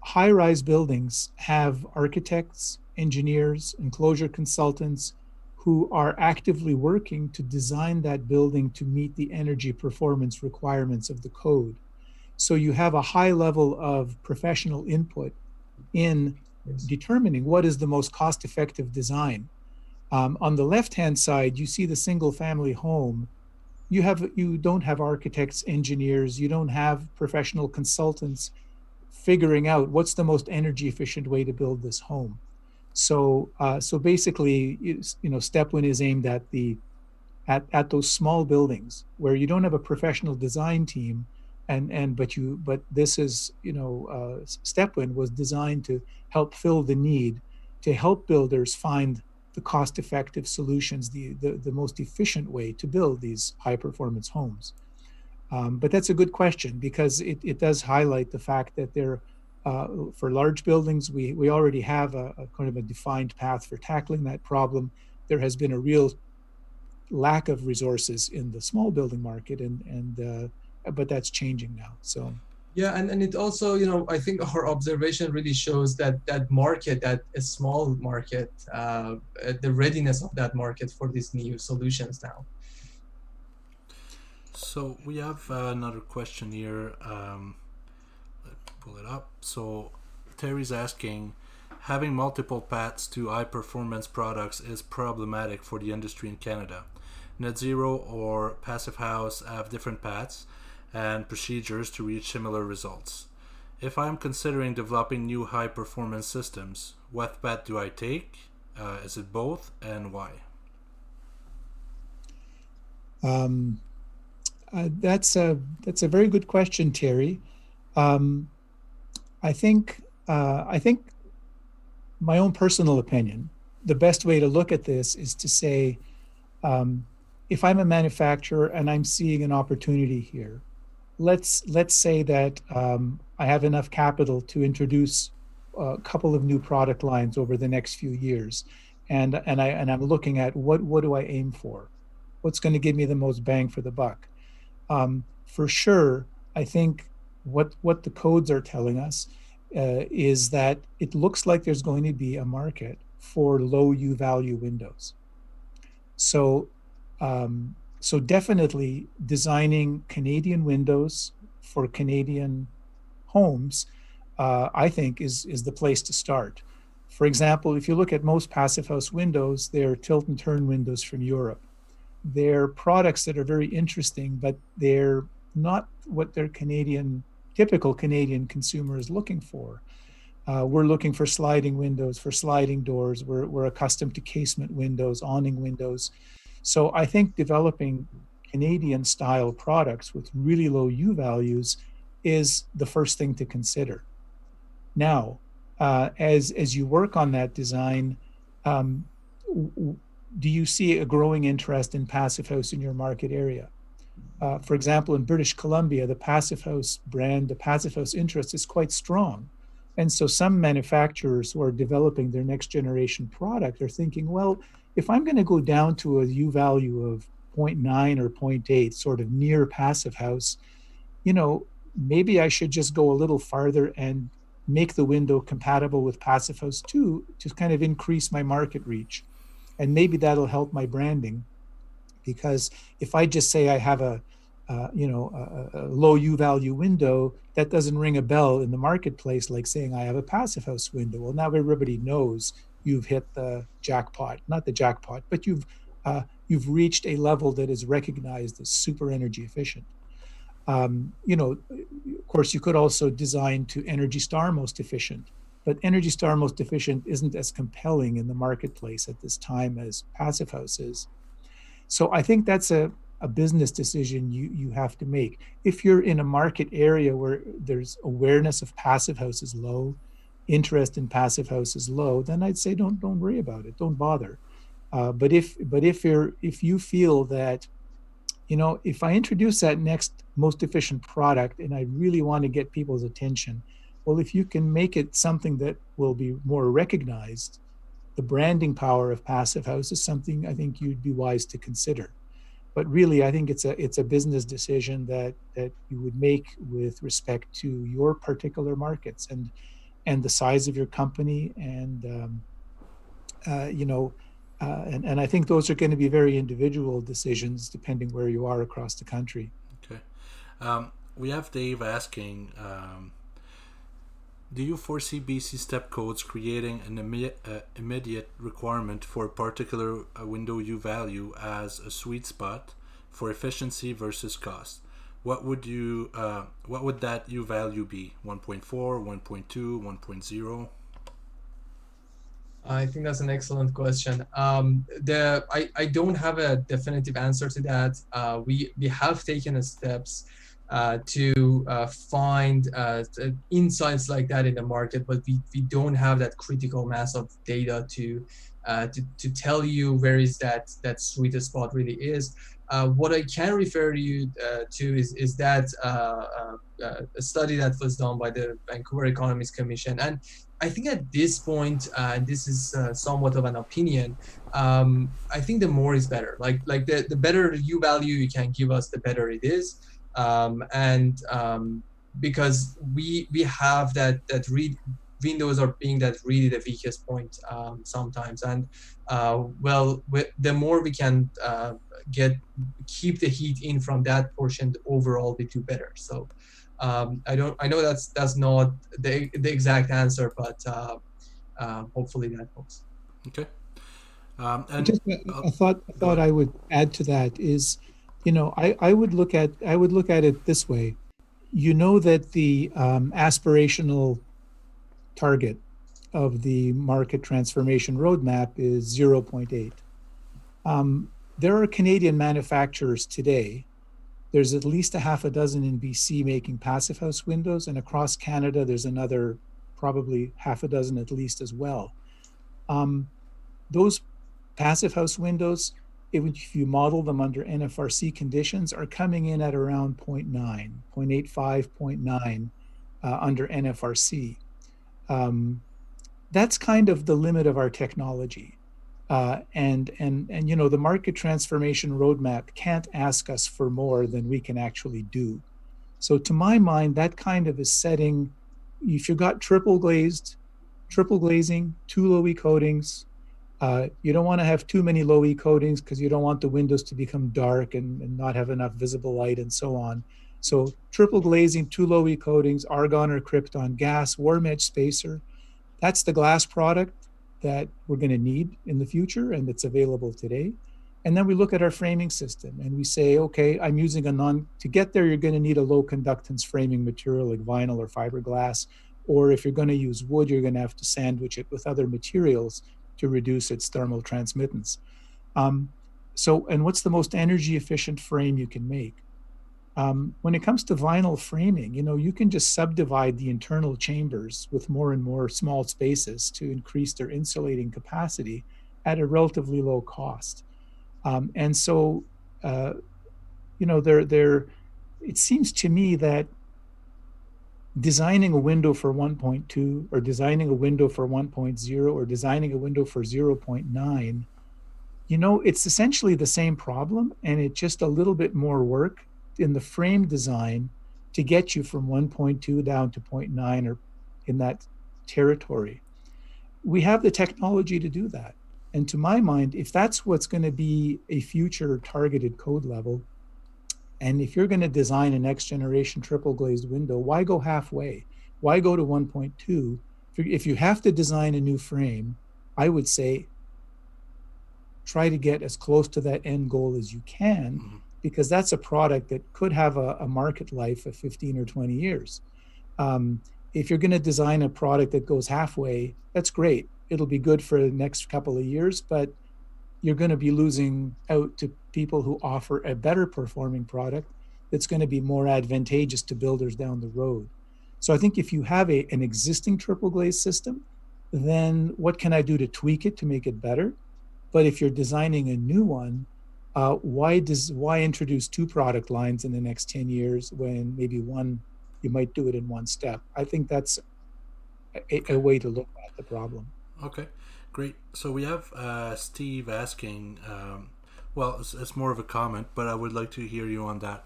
high-rise buildings have architects, engineers, enclosure consultants who are actively working to design that building to meet the energy performance requirements of the code. So you have a high level of professional input in determining what is the most cost-effective design. On the left-hand side, you see the single-family home. You don't have architects, engineers, you don't have professional consultants figuring out what's the most energy-efficient way to build this home. So basically, StepWin is aimed at those small buildings where you don't have a professional design team, but this is StepWin was designed to help fill the need, to help builders find the cost-effective solutions, the most efficient way to build these high-performance homes. But that's a good question because it does highlight the fact that for large buildings, we already have a kind of a defined path for tackling that problem. There has been a real lack of resources in the small building market, but that's changing now. So. Yeah, and it also, I think our observation really shows that market, that a small market, the readiness of that market for these new solutions now. So we have another question here. Let's pull it up. So Terry's asking, having multiple paths to high-performance products is problematic for the industry in Canada. NetZero or Passive House have different paths and procedures to reach similar results. If I'm considering developing new high-performance systems, what path do I take? Is it both, and why? That's a very good question, Terry. I think my own personal opinion, the best way to look at this is to say, if I'm a manufacturer and I'm seeing an opportunity here, let's say that I have enough capital to introduce a couple of new product lines over the next few years, and I'm looking at what do I aim for? What's going to give me the most bang for the buck? for sure, I think what the codes are telling us is that it looks like there's going to be a market for low U value windows. So, so definitely designing Canadian windows for Canadian homes, I think is the place to start. For example, if you look at most passive house windows, they're tilt and turn windows from Europe. They're products that are very interesting, but they're not what their typical Canadian consumer is looking for. We're looking for sliding windows, for sliding doors. We're accustomed to casement windows, awning windows. So I think developing Canadian style products with really low U values is the first thing to consider. Now, as you work on that design, do you see a growing interest in passive house in your market area? For example, in British Columbia, the passive house brand, the passive house interest is quite strong. And so some manufacturers who are developing their next generation product are thinking, well, if I'm going to go down to a U value of 0.9 or 0.8, sort of near passive house, maybe I should just go a little farther and make the window compatible with passive house too, to kind of increase my market reach. And maybe that'll help my branding, because if I just say I have a low U value window, that doesn't ring a bell in the marketplace like saying I have a passive house window. Well, now everybody knows you've hit the jackpot, not the jackpot, but you've reached a level that is recognized as super energy efficient. Of course, you could also design to Energy Star most efficient, but Energy Star most efficient isn't as compelling in the marketplace at this time as passive house is. So I think that's a business decision you have to make. If you're in a market area where there's awareness of passive house is low, interest in passive house is low, then I'd say don't worry about it, don't bother. But if you feel that, if I introduce that next most efficient product and I really want to get people's attention, well, if you can make it something that will be more recognized, the branding power of passive house is something I think you'd be wise to consider. But really, I think it's a business decision that you would make with respect to your particular markets and the size of your company, and and I think those are going to be very individual decisions depending where you are across the country. Okay, we have Dave asking. Do you foresee BC step codes creating an immediate requirement for a particular window U value as a sweet spot for efficiency versus cost? What would that U value be? 1.4, 1.2, 1.0? I think that's an excellent question. I don't have a definitive answer to that. We have taken steps to find insights like that in the market, but we don't have that critical mass of data to tell you where is that sweet spot really is. What I can refer you to is that a study that was done by the Vancouver Economist Commission, and I think at this point, and this is somewhat of an opinion, I think the more is better. Like the better U value you can give us, the better it is. Because we have that Windows are being that really the weakest point sometimes, and the more we can keep the heat in from that portion, overall we do better. So I know that's not the exact answer, but hopefully that helps. Okay. I thought I would add to that is, I would look at it this way. That the aspirational target of the Market Transformation Roadmap is 0.8. There are Canadian manufacturers today. There's at least a half a dozen in BC making passive house windows, and across Canada, there's another probably half a dozen at least as well. Those passive house windows, if you model them under NFRC conditions, are coming in at around 0.9, 0.85, 0.9 under NFRC. That's kind of the limit of our technology. And you know, the market transformation roadmap can't ask us for more than we can actually do. So to my mind, that kind of is setting, if you got triple glazing, two low E coatings, you don't want to have too many low E coatings because you don't want the windows to become dark and not have enough visible light and so on. So triple glazing, two low E coatings, argon or krypton, gas, warm edge spacer. That's the glass product that we're going to need in the future and it's available today. And then we look at our framing system and we say, okay, I'm using to get there, you're going to need a low conductance framing material like vinyl or fiberglass. Or if you're going to use wood, you're going to have to sandwich it with other materials to reduce its thermal transmittance. And what's the most energy efficient frame you can make? When it comes to vinyl framing, you know, you can just subdivide the internal chambers with more and more small spaces to increase their insulating capacity at a relatively low cost. And so, you know, it seems to me that designing a window for 1.2 or designing a window for 1.0 or designing a window for 0.9, you know, it's essentially the same problem and it's just a little bit more work in the frame design to get you from 1.2 down to 0.9 or in that territory. We have the technology to do that. And to my mind, if that's what's going to be a future targeted code level, and if you're going to design a next generation triple glazed window, why go halfway? Why go to 1.2? If you have to design a new frame, I would say try to get as close to that end goal as you can, because that's a product that could have a market life of 15 or 20 years. If you're going to design a product that goes halfway, that's great. It'll be good for the next couple of years, but you're going to be losing out to people who offer a better performing product that's going to be more advantageous to builders down the road. So I think if you have an existing triple glaze system, then what can I do to tweak it to make it better? But if you're designing a new one, why introduce two product lines in the next 10 years when maybe one, you might do it in one step? I think that's a way to look at the problem. Okay, great. So we have Steve asking, well, it's more of a comment, but I would like to hear you on that.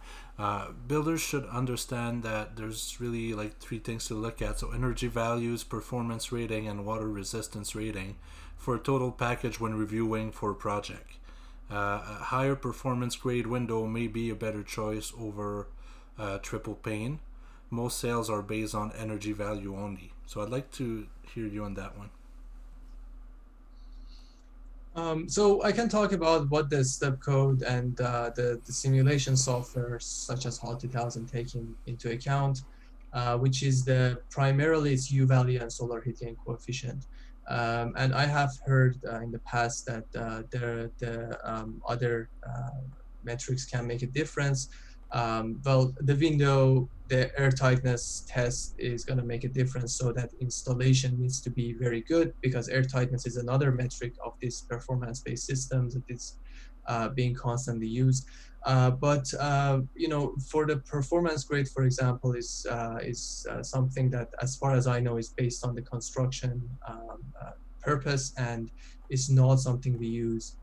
Builders should understand that there's really like three things to look at. So energy values, performance rating, and water resistance rating for a total package when reviewing for a project. A higher performance grade window may be a better choice over triple pane. Most sales are based on energy value only. So I'd like to hear you on that one. So I can talk about what the step code and the simulation software such as HAL 2000 taking into account, which is primarily its U value and solar heating coefficient. And I have heard in the past that the other metrics can make a difference. Well, the window, the air tightness test is going to make a difference, so that installation needs to be very good, because air tightness is another metric of these performance-based systems that is being constantly used. But you know, for the performance grade, for example, is something that, as far as I know, is based on the construction purpose and is not something we use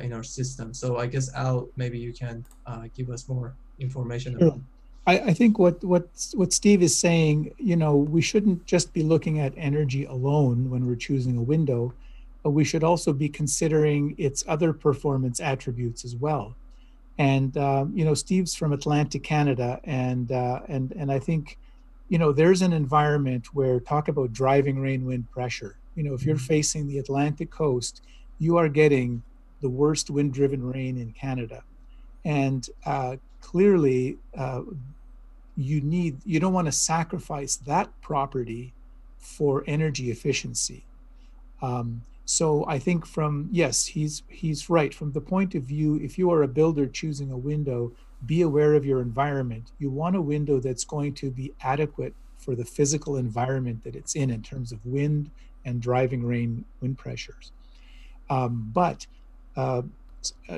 in our system. So I guess, Al, maybe you can give us more information about. I think what Steve is saying, you know, we shouldn't just be looking at energy alone when we're choosing a window, but we should also be considering its other performance attributes as well. And you know, Steve's from Atlantic Canada, and I think, you know, there's an environment where, talk about driving rain, wind pressure. You know, if you're facing the Atlantic coast, you are getting the worst wind-driven rain in Canada, and clearly, you don't want to sacrifice that property for energy efficiency. So I think yes, he's right. From the point of view, if you are a builder choosing a window, be aware of your environment. You want a window that's going to be adequate for the physical environment that it's in terms of wind and driving rain, wind pressures.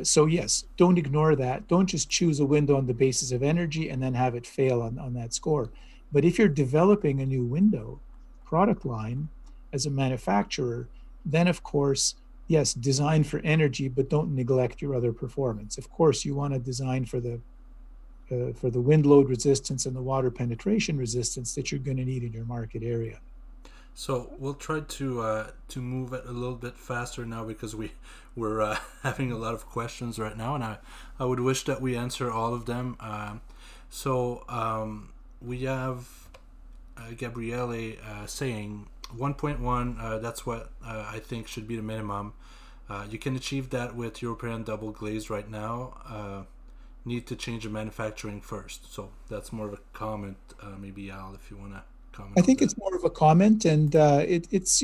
So yes, don't ignore that. Don't just choose a window on the basis of energy and then have it fail on that score. But if you're developing a new window product line as a manufacturer, then of course, yes, design for energy, but don't neglect your other performance. Of course, you want to design for the wind load resistance and the water penetration resistance that you're going to need in your market area. So we'll try to move it a little bit faster now because we're having a lot of questions right now, and I would wish that we answer all of them. We have Gabriele saying 1.1. That's what I think should be the minimum. You can achieve that with European double glazed right now. Need to change the manufacturing first. So that's more of a comment. Maybe Al, if you want to comment. I think it's more of a comment, and it's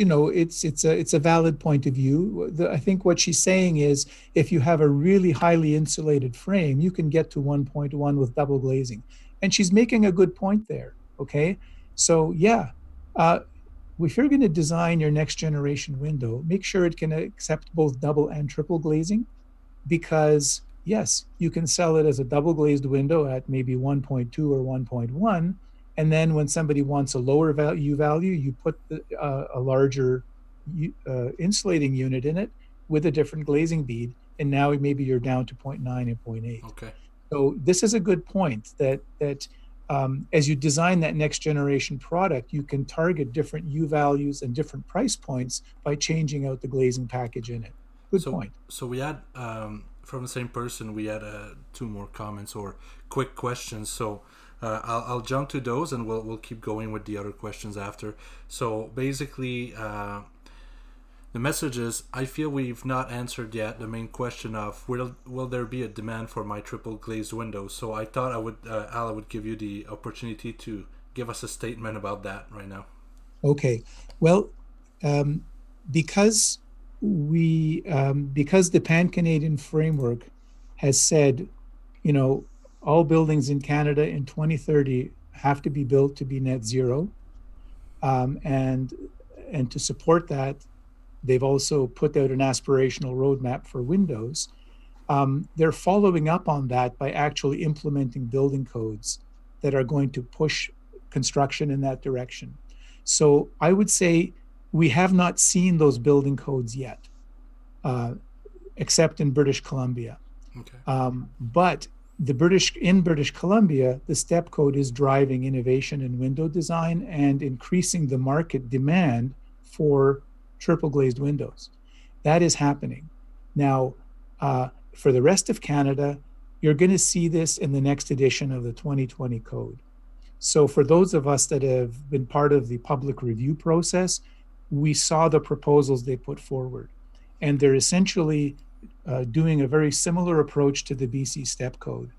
a valid point of view. I think what she's saying is, if you have a really highly insulated frame, you can get to 1.1 with double glazing, and she's making a good point there. Okay, so yeah, if you're going to design your next generation window, make sure it can accept both double and triple glazing, because yes, you can sell it as a double glazed window at maybe 1.2 or 1.1. And then when somebody wants a lower value, you put a larger insulating unit in it with a different glazing bead. And now maybe you're down to 0.9 and 0.8. Okay. So this is a good point that as you design that next generation product, you can target different U values and different price points by changing out the glazing package in it. Good point. So we had, from the same person, we had 2 more comments or quick questions. So I'll jump to those, and we'll keep going with the other questions after. So basically, the message is, I feel we've not answered yet the main question of will there be a demand for my triple glazed windows. So I thought I would give you the opportunity to give us a statement about that right now. Okay, well, because the Pan-Canadian framework has said, all buildings in Canada in 2030 have to be built to be net zero. And to support that, they've also put out an aspirational roadmap for windows. They're following up on that by actually implementing building codes that are going to push construction in that direction. So I would say we have not seen those building codes yet, except in British Columbia. Okay. But in British Columbia, the STEP code is driving innovation in window design and increasing the market demand for triple glazed windows. That is happening. Now, for the rest of Canada, you're going to see this in the next edition of the 2020 code. So for those of us that have been part of the public review process, we saw the proposals they put forward. And they're essentially doing a very similar approach to the BC STEP code.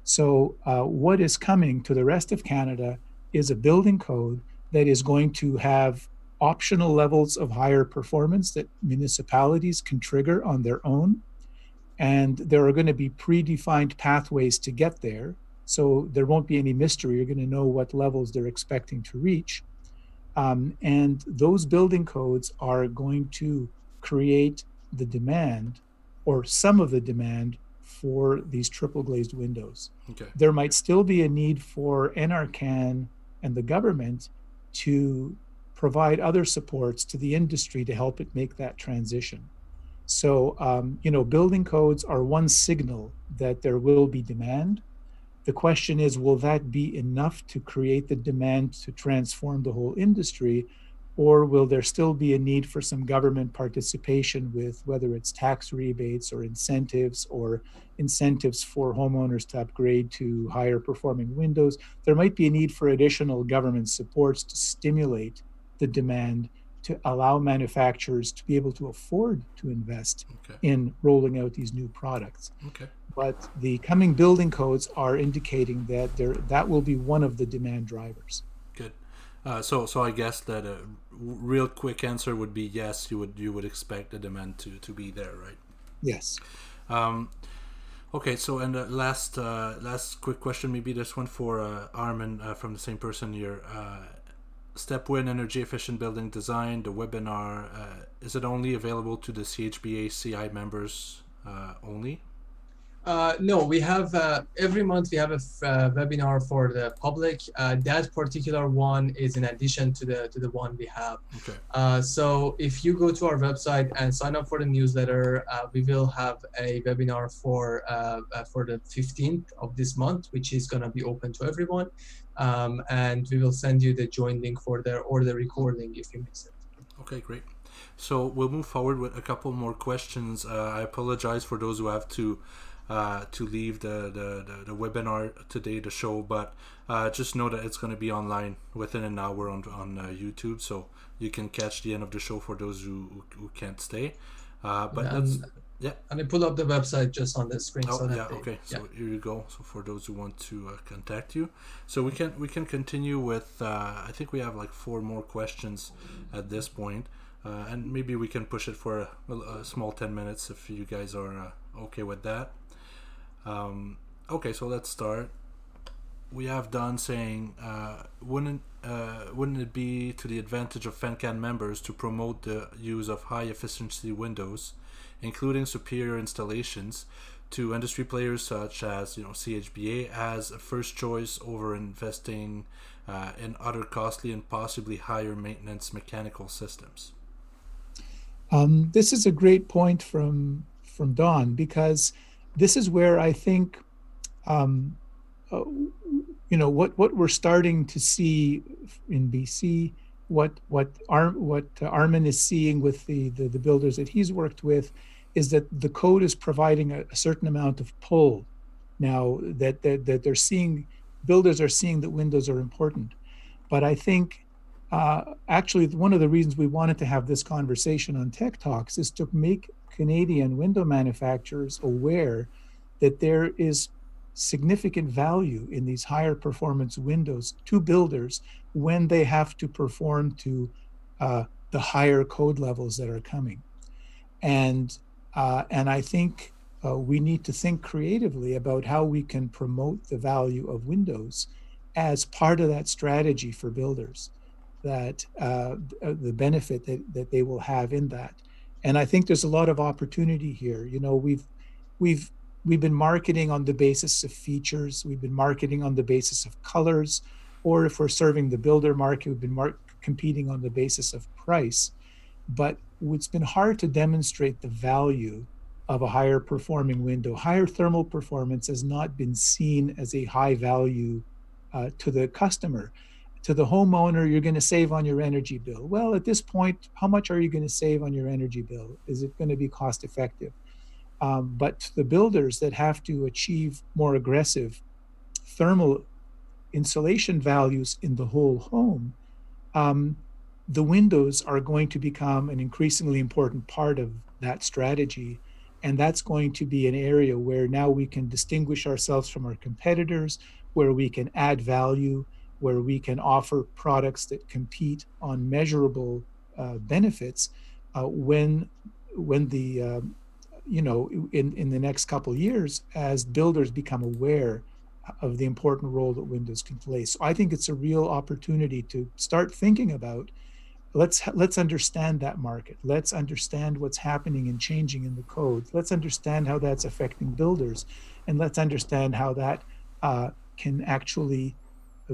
So what is coming to the rest of Canada is a building code that is going to have optional levels of higher performance that municipalities can trigger on their own. And there are going to be predefined pathways to get there. So there won't be any mystery. You're going to know what levels they're expecting to reach. And those building codes are going to create the demand, or some of the demand, for these triple glazed windows. Okay. There might still be a need for NRCAN and the government to provide other supports to the industry to help it make that transition. So, building codes are one signal that there will be demand. The question is, will that be enough to create the demand to transform the whole industry? Or will there still be a need for some government participation with whether it's tax rebates or incentives for homeowners to upgrade to higher performing windows? There might be a need for additional government supports to stimulate the demand to allow manufacturers to be able to afford to invest in rolling out these new products. Okay. But the coming building codes are indicating that that will be one of the demand drivers. Good. So I guess that a real quick answer would be yes. You would expect the demand to be there, right? Yes. Okay. So and last quick question, maybe this one for Arman from the same person here. StepWin Energy Efficient Building Design, the webinar, is it only available to the CHBA CI members only? No, we have every month we have a webinar for the public. That particular one is in addition to the one we have. Okay. So if you go to our website and sign up for the newsletter, we will have a webinar for the 15th of this month, which is going to be open to everyone, and we will send you the join link for the recording if you miss it. Okay, great. So we'll move forward with a couple more questions. I apologize for those who have to leave the webinar today, the show, but just know that it's going to be online within an hour on YouTube, so you can catch the end of the show for those who can't stay. Yeah. And I pull up the website just on the screen. Oh, so yeah. Okay. So here you go. So for those who want to contact you, so we can continue with. I think we have like 4 more questions at this point, and maybe we can push it for a small 10 minutes if you guys are okay with that. Okay. So let's start. We have Don saying, wouldn't it be to the advantage of NRCAN members to promote the use of high efficiency windows, including superior installations, to industry players such as CHBA as a first choice over investing in other costly and possibly higher maintenance mechanical systems? This is a great point from Don, because this is where I think what we're starting to see in BC, what Arman is seeing with the builders that he's worked with, is that the code is providing a certain amount of pull now that they're seeing. Builders are seeing that windows are important. But I think actually one of the reasons we wanted to have this conversation on Tech Talks is to make Canadian window manufacturers aware that there is significant value in these higher performance windows to builders when they have to perform to the higher code levels that are coming. And I think we need to think creatively about how we can promote the value of windows as part of that strategy for builders, that the benefit that they will have in that. And I think there's a lot of opportunity here. We've been marketing on the basis of features. We've been marketing on the basis of colors, or if we're serving the builder market, we've been competing on the basis of price. But it's been hard to demonstrate the value of a higher performing window. Higher thermal performance has not been seen as a high value to the customer. To the homeowner, you're going to save on your energy bill. Well, at this point, how much are you going to save on your energy bill? Is it going to be cost effective? But to the builders that have to achieve more aggressive thermal insulation values in the whole home, the windows are going to become an increasingly important part of that strategy. And that's going to be an area where now we can distinguish ourselves from our competitors, where we can add value, where we can offer products that compete on measurable benefits when the in the next couple of years, as builders become aware of the important role that windows can play. So I think it's a real opportunity to start thinking about, let's understand that market. Let's understand what's happening and changing in the code. Let's understand how that's affecting builders, and let's understand how that can actually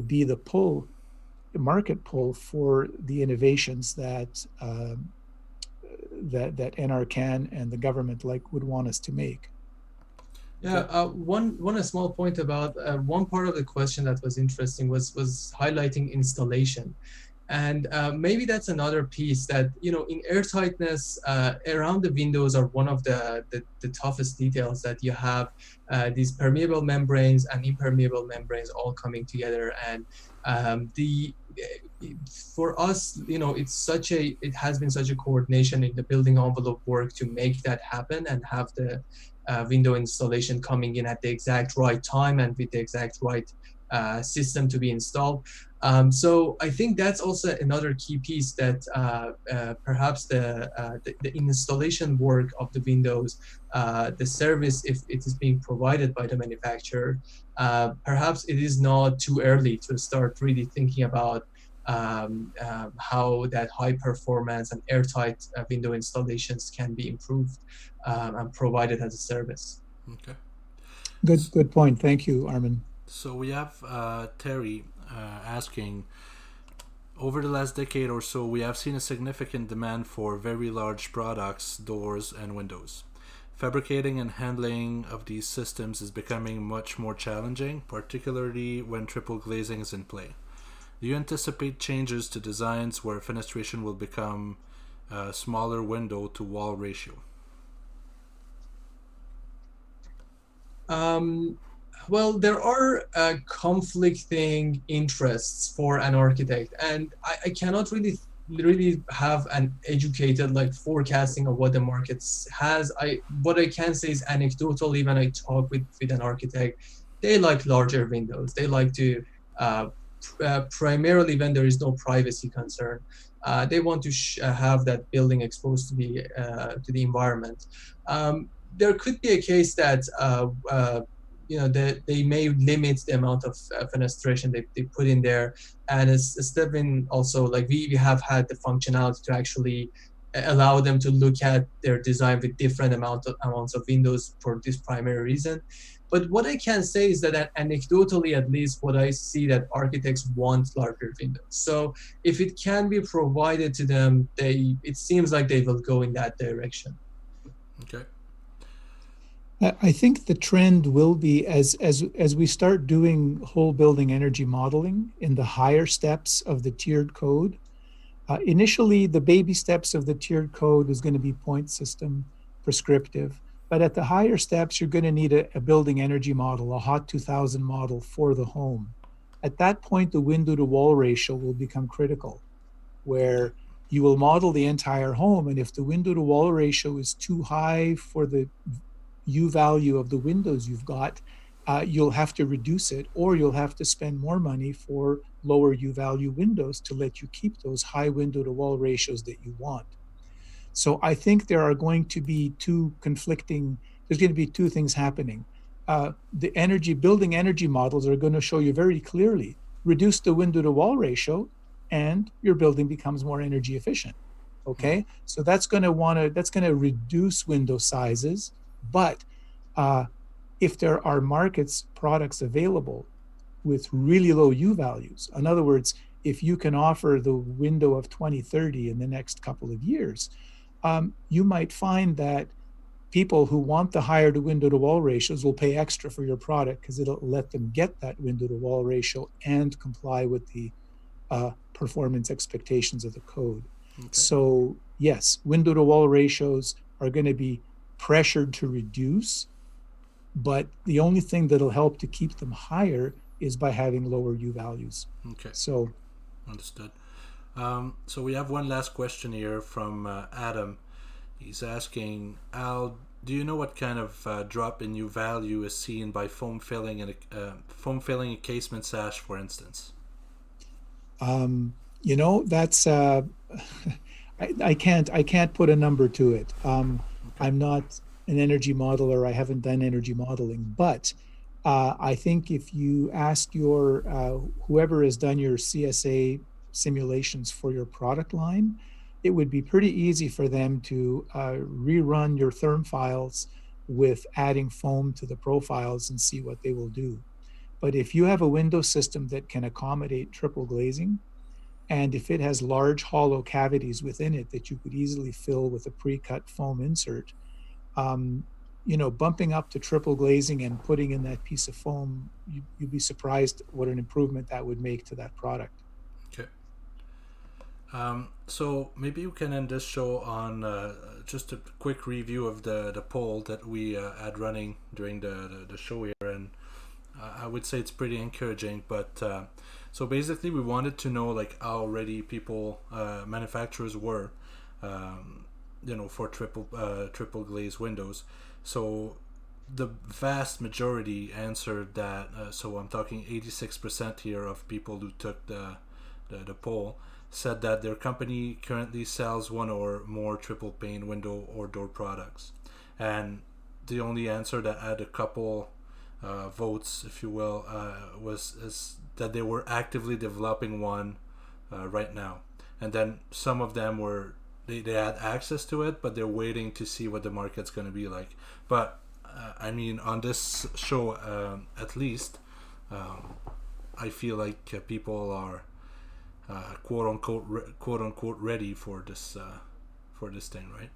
be the market pull for the innovations that NRCAN and the government would want us to make. Yeah, one small point about one part of the question that was interesting was highlighting installation. And maybe that's another piece that, in airtightness around the windows are one of the toughest details, that you have these permeable membranes and impermeable membranes all coming together. And for us, it has been such a coordination in the building envelope work to make that happen and have the window installation coming in at the exact right time and with the exact right system to be installed. So I think that's also another key piece, that perhaps the installation work of the windows, the service, if it is being provided by the manufacturer, perhaps it is not too early to start really thinking about how that high performance and airtight window installations can be improved and provided as a service. Okay. Good point. Thank you, Arman. So we have Terry asking, over the last decade or so, we have seen a significant demand for very large products, doors, and windows. Fabricating and handling of these systems is becoming much more challenging, particularly when triple glazing is in play. Do you anticipate changes to designs where fenestration will become a smaller window to wall ratio? Well, there are conflicting interests for an architect, and I cannot really have an educated like forecasting of what the market has. What I can say is anecdotally, when I talk with an architect, they like larger windows. They like to primarily when there is no privacy concern. They want to have that building exposed to the environment. There could be a case that they may limit the amount of fenestration they put in there, and as StepWin also, like we have had the functionality to actually allow them to look at their design with different amounts of windows for this primary reason. But what I can say is that anecdotally, at least, what I see that architects want larger windows. So if it can be provided to them, it seems like they will go in that direction. Okay. I think the trend will be as we start doing whole building energy modeling in the higher steps of the tiered code. Initially, the baby steps of the tiered code is going to be point system prescriptive. But at the higher steps, you're going to need a building energy model, a HOT 2000 model for the home. At that point, the window to wall ratio will become critical, where you will model the entire home. And if the window to wall ratio is too high for the U value of the windows you've got, you'll have to reduce it, or you'll have to spend more money for lower U value windows to let you keep those high window to wall ratios that you want. So I think there are going to be there's going to be two things happening. The building energy models are going to show you very clearly, reduce the window to wall ratio and your building becomes more energy efficient. Okay, so that's going to reduce window sizes. But if there are products available with really low U values, in other words, if you can offer the window of 2030 in the next couple of years, you might find that people who want the higher window to wall ratios will pay extra for your product because it'll let them get that window to wall ratio and comply with the performance expectations of the code. Okay. So yes, window to wall ratios are going to be pressured to reduce, but the only thing that'll help to keep them higher is by having lower U values. Okay. So understood. So we have one last question here from Adam. He's asking, Al, do you know what kind of drop in U value is seen by foam filling a casement sash, for instance? That's I can't put a number to it. Okay. I'm not an energy modeler. I haven't done energy modeling, but I think if you ask your whoever has done your CSA simulations for your product line, it would be pretty easy for them to rerun your therm files with adding foam to the profiles and see what they will do. But if you have a window system that can accommodate triple glazing, and if it has large hollow cavities within it that you could easily fill with a pre-cut foam insert, bumping up to triple glazing and putting in that piece of foam, you'd be surprised what an improvement that would make to that product. Okay. So maybe you can end this show on just a quick review of the poll that we had running during the show here, and I would say it's pretty encouraging. But so basically, we wanted to know like how ready manufacturers were, for triple glazed windows. So the vast majority answered that. So I'm talking 86% here of people who took the poll said that their company currently sells one or more triple pane window or door products, and the only answer that had a couple votes, if you will, was that they were actively developing one right now, and then some of them were they had access to it, but they're waiting to see what the market's going to be like. But I mean, on this show, at least, I feel like people are quote unquote ready for this thing, right?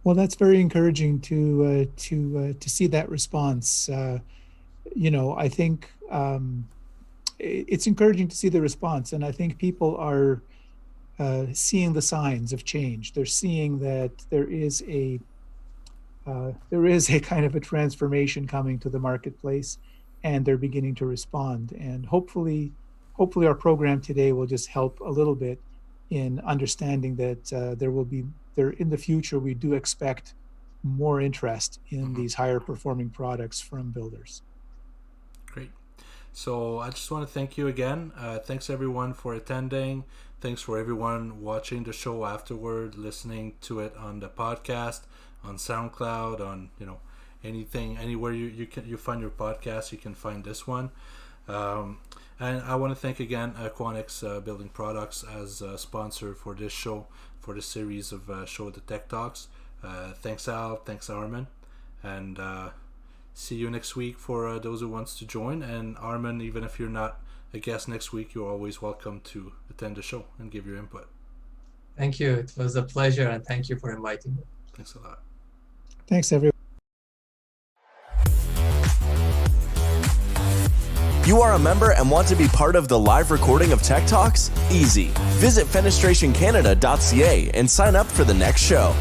Well, that's very encouraging to see that response. I think it's encouraging to see the response, and I think people are seeing the signs of change. They're seeing that there is a kind of a transformation coming to the marketplace, and they're beginning to respond. And hopefully our program today will just help a little bit in understanding that there in the future we do expect more interest in these higher performing products from builders. Great. So I just want to thank you again. Thanks everyone for attending. Thanks for everyone watching the show afterward, listening to it on the podcast, on SoundCloud, on anything, anywhere you find your podcast, you can find this one. And I want to thank again Quanex Building Products as a sponsor for this show, for this series of Show the Tech Talks. Thanks Al, thanks Arman, and see you next week for those who wants to join. And Arman, even if you're not a guest next week, you're always welcome to attend the show and give your input. Thank you. It was a pleasure, and thank you for inviting me. Thanks a lot. Thanks, everyone. You are a member and want to be part of the live recording of Tech Talks? Easy. Visit fenestrationcanada.ca and sign up for the next show.